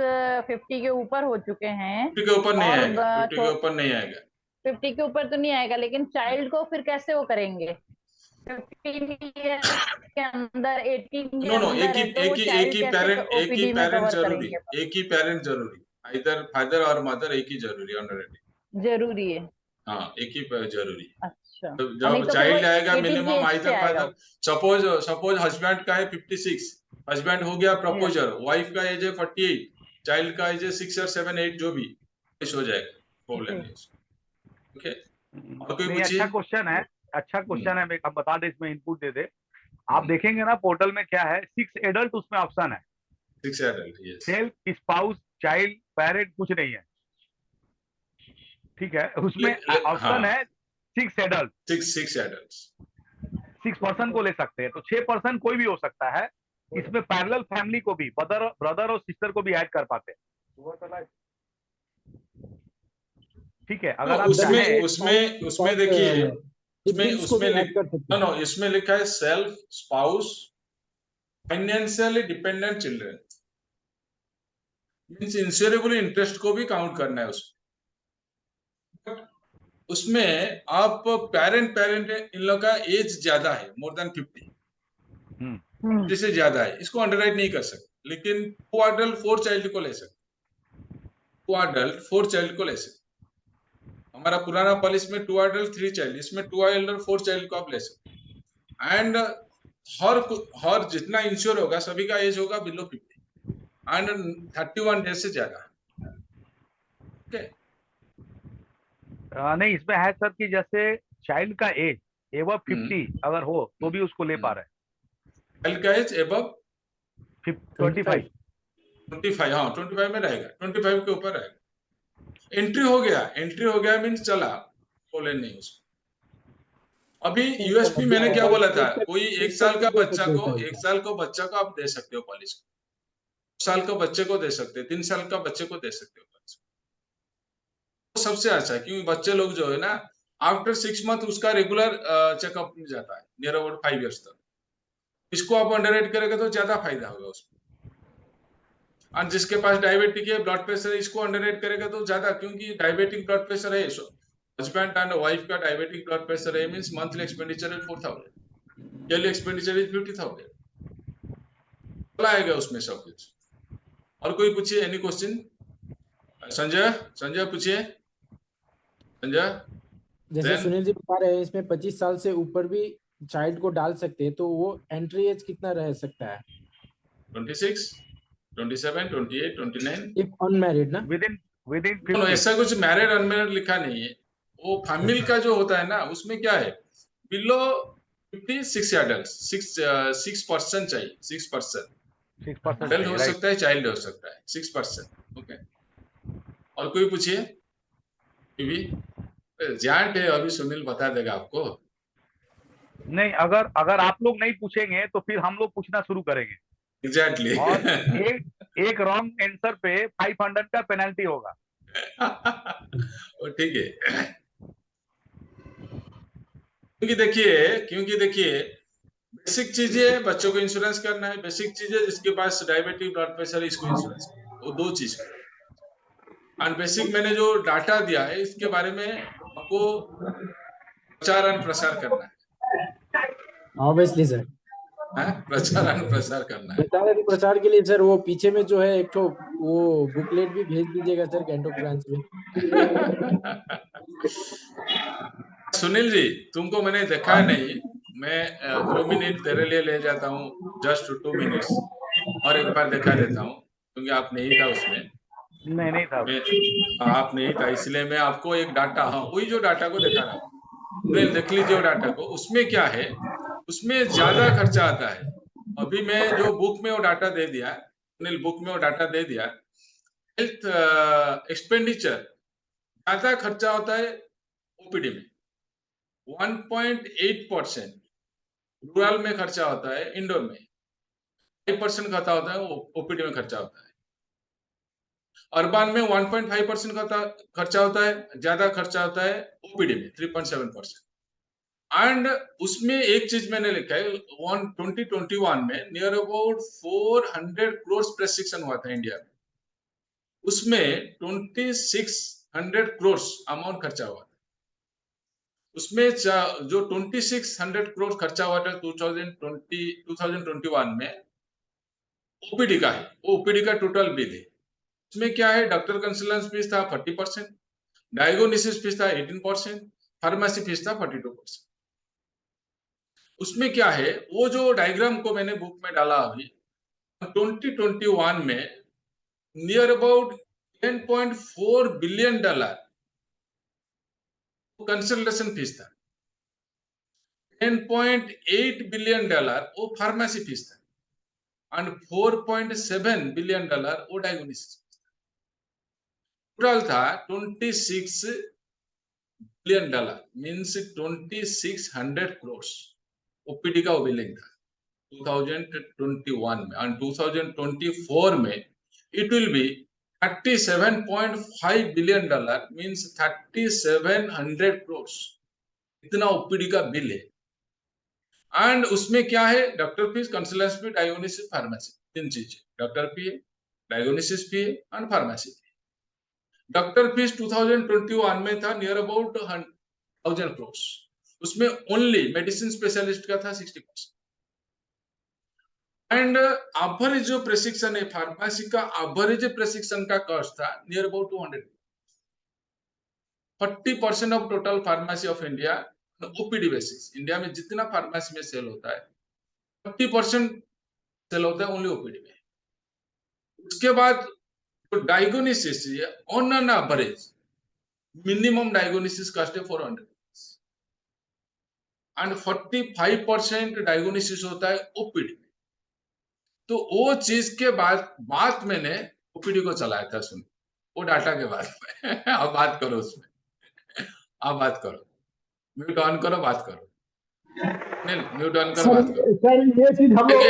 50 के ऊपर हो चुके हैं 50 के ऊपर नहीं और आएगा, 50 के ऊपर नहीं आएगा। 50 के ऊपर तो नहीं आएगा, लेकिन चाइल्ड को फिर कैसे वो करेंगे? 15 ईयर्स के अंदर 18 के नो अंदर है तो वो चाइल्ड कैसे एक ही ओपीडी में पेरेंट कवर जरूरी, करेंगे? एक ही पेरेंट जरूरी, आइदर फादर और मदर एक ही जरूरी अंडरराइटिंग। जरूरी है। हाँ, एक ही जरूरी। अच्छा, तो नहीं जब तो फिर वो चाइल्ड आएगा 18 की मिनिमम एज से आइदर आएगा। फादर, सपोज हस्बैंड का है 56, हस्बैंड हो गया प्रपोजर, वाइफ का एज है 48, चाइल्ड का एज है 6 और 7 8 जो भी, इस हो जाएगा, प्रॉब्लम नहीं। ओके, और कोई नहीं, पूछिए। अच्छा क्वेश्चन है, अच्छा क्वेश्चन है, हम बता दे, इसमें इनपुट दे दे। आप देखेंगे ना पोर्टल में क्या है, 6 एडल्ट उसमें ऑप्शन है, 6 adult, yes. Self, spouse, child, parent कुछ नहीं है। ठीक है, उसमें ऑप्शन है 6 एडल्ट, 6 एडल्ट, 6 पर्सन को ले सकते हैं, तो 6 पर्सन कोई भी हो सकता है। इसमें पैरेलल फैमिली को भी, ब्रदर और सिस्टर को भी ऐड कर पाते हैं। ठीक है, अगर आप उसमें चाहें उसमें उसमें देखिए, सिबलिंग्स को भी उसमें ऐड कर सकते नो हैं। नो इसमें लिखा है self spouse financially dependent children, means insurable interest को भी काउंट करना है उसमें। उसमें आप पेरेंट इन लोग का एज ज्यादा है, मोर देन 50 से ज्यादा है, इसको अंडरराइट नहीं कर सकते, लेकिन 2 अडल्ट 4 चाइल्ड को ले सकते, 2 अडल्ट 4 चाइल्ड को ले सकते। हमारा पुराना पॉलिसी में 2 अडल्ट 3 चाइल्ड, इसमें 2 अडल्ट 4 चाइल्ड को आप ले सकते। एंड हर जितना इंश्योर होगा सभी का एज होगा बिलो 50 एंड 31 डेज से ज्यादा। ओके नहीं, इसमें है सर कि जैसे चाइल्ड का एज एबव 50 अगर हो तो भी उसको ले पा रहे चाइल्ड का एज एबव 25। 25, हाँ 25 में रहेगा, 25 के ऊपर रहेगा। एंट्री हो गया मीन्स चला, बोले नहीं उसको। अभी यूएसपी मैंने क्या बोला था, कोई 1 साल का बच्चा को 1 साल को बच्चा को आप दे सकते हो पॉलिसी, 2 साल का बच्चे को दे सकते हो, 3 साल का बच्चे को दे सकते हो पॉलिसी। तो सबसे अच्छा है, क्योंकि बच्चे लोग जो है ना आफ्टर 6 मंथ उसका रेगुलर चेकअप मिल जाता है नियर अबाउट 5 इयर्स तक। इसको आप अंडरराइट करेंगे तो ज्यादा फायदा होगा उसमें। और जिसके पास डायबिटिक है, ब्लड प्रेशर है, इसको अंडरराइट करेगा तो ज्यादा, क्योंकि डायबिटिक ब्लड प्रेशर है, हस्बैंड एंड वाइफ का डायबिटिक ब्लड प्रेशर है, मींस मंथली एक्सपेंडिचर है 4000, ईयरली एक्सपेंडिचर इज 50000, चला आएगा उसमें सब कुछ। और कोई पूछिए, एनी क्वेश्चन? संजय पूछिए, संजय। जैसे सुनील जी बता रहे हैं इसमें 25 साल से ऊपर भी चाइल्ड को डाल सकते हैं, तो वो एंट्री एज कितना रह सकता है? 26, 27, 28, 29 इफ अनमैरिड ना? Within no, 50। ऐसा कुछ मैरिड अनमैरिड लिखा नहीं है। वो फैमिली का जो होता है ना उसमें क्या है, बिलो 56 एडल्ट 6% चाहिए, 6% एडल्ट हो सकता है, चाइल्ड हो सकता है, 6%। ओके, और कोई पूछिए। जांट है, अभी सुनील बता देगा आपको। नहीं, अगर आप लोग नहीं पूछेंगे तो फिर हम लोग पूछना शुरू करेंगे। एग्जैक्टली और एक रॉन्ग आंसर पे 500 का पेनल्टी होगा। ठीक है, क्योंकि देखिए बेसिक चीजें बच्चों को इंश्योरेंस करना है, बेसिक चीजें जिसके पास डायबिटिक ब्लड प्रेशर है इसको इंश्योरेंस, वो 2 चीज। और बेसिक मैंने जो डाटा दिया है इसके बारे में आपको प्रचार और प्रसार करना है। ऑब्वियसली सर, प्रचार और प्रसार करना है। प्रचार के लिए सर वो पीछे में जो है एक तो वो बुकलेट भी भेज दीजिएगा सर गैंगटॉक ब्रांच में। सुनील जी, तुमको मैंने देखा नहीं, मैं 2 मिनट तेरे लिए ले जाता हूँ, जस्ट 2 मिनट्स, और एक बार दिखा देता हूँ, क्योंकि आप नहीं था उसमें। नहीं था आप नहीं था, इसलिए मैं आपको एक डाटा, हाँ वही जो डाटा को दिखा रहा हूँ, देख लीजिए वो डाटा को। उसमें क्या है, उसमें ज्यादा खर्चा आता है। अभी मैं जो बुक में वो डाटा दे दिया, सुनील बुक में वो डाटा दे दिया, हेल्थ एक्सपेंडिचर ज्यादा खर्चा होता है ओपीडी में, 1.8% रूरल में खर्चा होता है, इंडोर में 5% खर्चा होता है, ओपीडी में खर्चा होता है। अर्बन में 1.5% खर्चा होता है, ज्यादा खर्चा होता है ओपीडी में 3.7%। एंड उसमें एक चीज मैंने लिखा है, 2021 में नियर अबाउट 400 करोड़ प्रेस्क्रिप्शन हुआ था इंडिया में, उसमें 2600 करोड़ अमाउंट खर्चा हुआ था। उसमें जो 2600 करोड़ खर्चा हुआ था 2021 में ओपीडी का है, वो ओपीडी का टोटल बिल है। उसमें क्या है, डॉक्टर कंसल्टेंट फीस था 40%, डायग्नोसिस फीस था 18%, फार्मेसी फीस था 42%। उसमें क्या है, वो जो डायग्राम को मैंने बुक में डाला अभी, 2021 में near about $10.4 billion consultation fees था, $10.8 बिलियन वो फार्मेसी फीस था, एंड $4.7 बिलियन वो डायग्नोसिस। टोटल था $26 बिलियन, मीन्स 2600 करोड़ ओपीडी का बिलिंग था 2021 में। एंड 2024 में it will be $37.5 billion, means 3700 crore इतना ओपीडी का बिल है। एंड उसमें क्या है, डॉक्टर फीस, कंसल्टेंसी फी, डायग्नोसिस, फार्मेसी, 3 चीज। डॉक्टर फी है, डायग्नोसिस फी है and pharmacy fee. Doctor fees 2021 में था नियर अबाउट 1000 crores। उसमें ओनली मेडिसिन स्पेशलिस्ट का था 60%। एंड एवरेज जो प्रेस्क्रिप्शन है फार्मेसी का, एवरेज प्रेस्क्रिप्शन का कॉस्ट था near about 200। 40% of total pharmacy of India OPD basis. India में जितना फार्मेसी में सेल होता है 40% सेल होता है ओनली ओपीडी में। उसके बाद तो diagnosis on an average minimum diagnosis cost है 400 एंड 45% डायग्नोसिस होता है ओपीडी में। तो वो चीज के बाद मैंने ओपीडी को चलाया था। सुन, वो डाटा के बाद में अब बात करो उसमें, आप बात करो, म्यूट ऑन करो, बात करो। सुनील म्यूट ऑन करो, बात करो। सर ये चीज हम लोग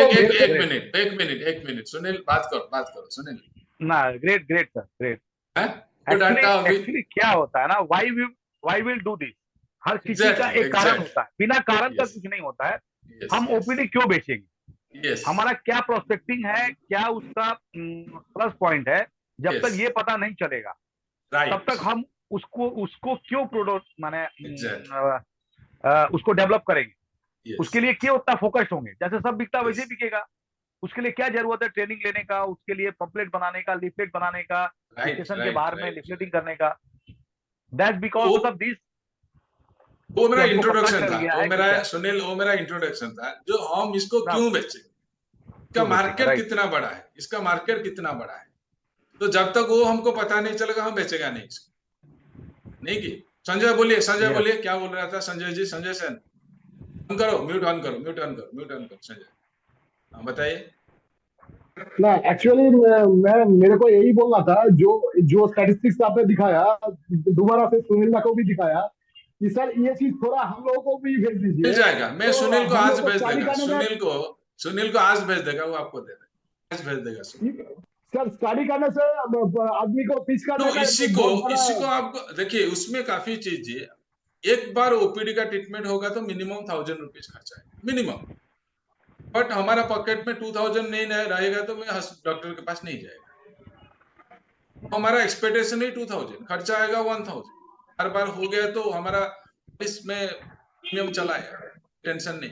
एक मिनट सुनील, बात करो सुनील। ना, ग्रेट सर, ग्रेट। वो डाटा अभी एक्चुअली क्या होता है ना, व्हाई विल डू दिस, हर किसी का एक कारण होता है, बिना कारण का कुछ नहीं होता है। हम ओपीडी क्यों बेचेंगे, हमारा क्या प्रोस्पेक्टिंग है, क्या उसका प्लस पॉइंट है, जब तक ये पता नहीं चलेगा तब तक हम उसको क्यों प्रोडक्ट माने उसको डेवलप करेंगे। उसके लिए क्यों उतना फोकस्ड होंगे, जैसे सब बिकता वैसे बिकेगा। उसके लिए क्या जरूरत है ट्रेनिंग लेने का, उसके लिए पम्पलेट बनाने का, लीफलेट बनाने का, स्टेशन के बाहर में लीफलेटिंग करने का। That's because of this. वो मेरा इंट्रोडक्शन था, वो मेरा सुनील, वो मेरा इंट्रोडक्शन था जो हम इसको क्यों बेचें, इसका मार्केट कितना बड़ा है, इसका मार्केट कितना बड़ा है। तो जब तक वो हमको पता नहीं चलेगा हम बेचेगा नहीं इसको। नहीं की संजय बोलिए, क्या बोल रहा था संजय जी? संजय सेन ऑन करो, म्यूट ऑन करो संजय, हाँ बताइए। ना एक्चुअली मैं मेरे को यही बोलना था, जो स्टैटिस्टिक्स आपने दिखाया, दोबारा से सुनील को भी दिखाया कि सर ये चीज थोड़ा हम लोगों को भी भेज दीजिए। मिल जाएगा, मैं तो सुनील को आज भेज देगा, सुनील को आज भेज देगा, वो आपको दे देगा, आज भेज देगा सर। स्टडी करने से आदमी को पिच करने तो इसी को आपको देखिए, उसमें काफी चीज है। एक बार ओपीडी का ट्रीटमेंट होगा तो मिनिमम 1000 रुपीज खर्चा है, मिनिमम। बट हमारा पॉकेट में 2000 नहीं रहेगा तो मैं डॉक्टर के पास नहीं जाएगा। हमारा एक्सपेक्टेशन ही 2000, खर्चा आएगा 1000। हर बार हो गया तो हमारा इसमें प्रीमियम चलाएगा, टेंशन नहीं।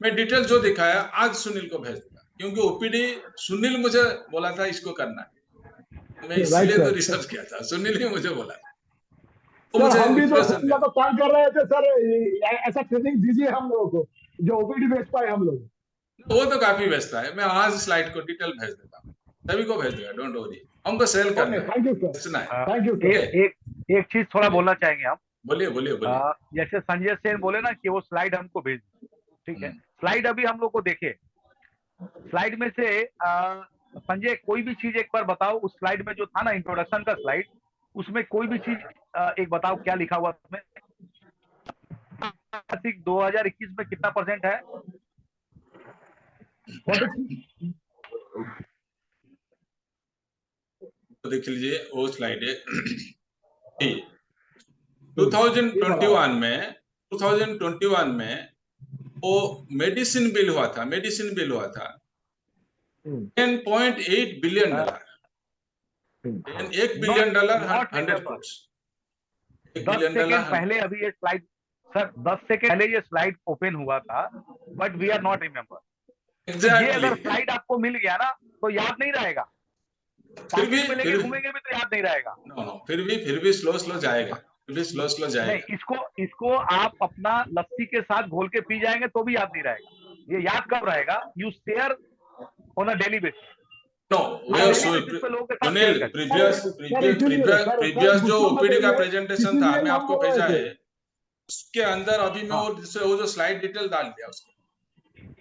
मैं डिटेल जो दिखाया आज सुनील को भेज दूंगा, क्योंकि ओपीडी सुनील मुझे बोला था इसको करना है, मैं इसलिए तो रिसर्च किया था, सुनील ही मुझे बोला था। सर हम भी तो काम कर रहे थे सर, ऐसा ट्रेनिंग दीजिए हम लोगों को जो ओपीडी बेच पाए हम लोग। वो तो काफी व्यस्त है, मैं आज स्लाइड को डिटेल भेज देता हूँ, सभी को भेज देगा, डोंट वरी। हमको सेल करना है। Thank you sir, thank you sir. एक चीज थोड़ा बोलना चाहेंगे हम। बोलिए। जैसे संजय सेन बोले ना कि वो स्लाइड हमको भेज, ठीक है, स्लाइड अभी हम लोग को देखे, स्लाइड में से संजय कोई भी चीज एक बार बताओ, उस स्लाइड में जो था ना इंट्रोडक्शन का स्लाइड, उसमें कोई भी चीज एक बताओ क्या लिखा हुआ उसमें। 2021 में कितना % है? तो देख लीजिए वो स्लाइड है। 2021 में वो मेडिसिन बिल हुआ था, $10.8 बिलियन, $1 बिलियन, 100 crores। पहले अभी ये स्लाइड सर 10 सेकेंड पहले ये स्लाइड ओपन हुआ था, but we are not remember. ये अगर स्लाइड आपको मिल गया ना तो याद नहीं रहेगा, फिर भी घूमेंगे भी तो याद नहीं रहेगा। फिर भी स्लो जाएगा, नहीं, इसको आप अपना लस्सी के साथ घोल के पी जाएंगे तो भी याद नहीं रहेगा। ये याद कब रहेगा? You share on a daily basis. Sunil, previous जो ओपीडी का प्रेजेंटेशन था मैं आपको भेजा है, उसके अंदर अभी मैं वो जो स्लाइड डिटेल डाल दिया उसके,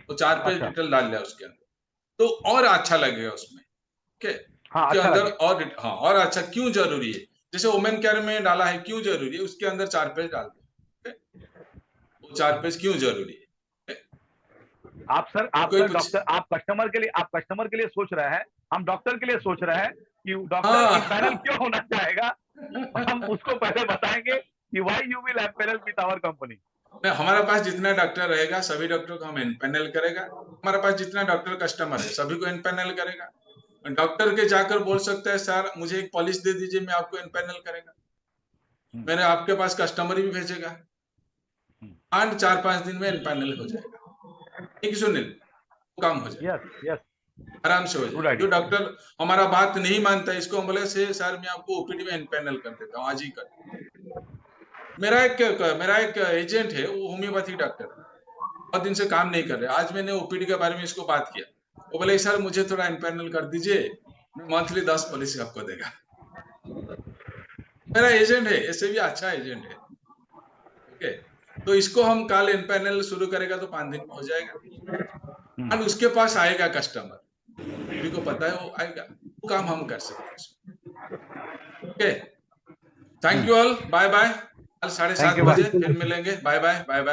वो 4 पेज डिटेल डाल दिया उसके अंदर, तो और अच्छा लगेगा उसमें। के अंदर और अच्छा क्यों जरूरी है, जैसे वुमेन केयर में डाला है क्यों जरूरी है, उसके अंदर 4 पेज डाल दिया, वो 4 पेज क्यों जरूरी है। आप डॉक्टर, आप कस्टमर के लिए सोच रहे हैं, हम डॉक्टर के लिए सोच रहे हैं कि डॉक्टर की पैनल क्यों होना चाहेगा। हम उसको पहले बताएंगे कि why you will have panel with our company. हमारे पास जितना डॉक्टर रहेगा सभी डॉक्टर को हम एनपैनल करेगा। हमारे पास जितना डॉक्टर कस्टमर है सभी को एनपैनल करेगा। डॉक्टर के जाकर बोल सकता है सर मुझे एक पॉलिसी दे दीजिए, मैं आपको एनपैनल करेगा। मैंने आपके पास कस्टमर भी भेजेगा और 4-5 दिन में एनपैनल हो जाएगा। ठीक सुनील, काम हो जाएगा। यस आराम से हो जाएगा। जो डॉक्टर हमारा बात नहीं मानता है इसको हम बोले से सर मैं आपको ओपीडी में एनपैनल कर देता हूँ, आज ही कर। मेरा एक एजेंट है, वो होम्योपैथिक डॉक्टर है, बहुत दिन से काम नहीं कर रहे। आज मैंने ओपीडी के बारे में इसको बात किया, वो बोले सर मुझे थोड़ा एनपैनल कर दीजिए, मैं मंथली 10 पॉलिसी आपको देगा। मेरा एजेंट है, ऐसे भी अच्छा एजेंट है। ओके, तो इसको हम कल एनपैनल शुरू करेगा तो 5 दिन में हो जाएगा और उसके पास आएगा कस्टमर, सभी को पता है वो आएगा, वो काम हम कर सकते हैं। Okay, thank you all, bye bye. कल 7:30 बजे फिर मिलेंगे। Bye bye, bye bye.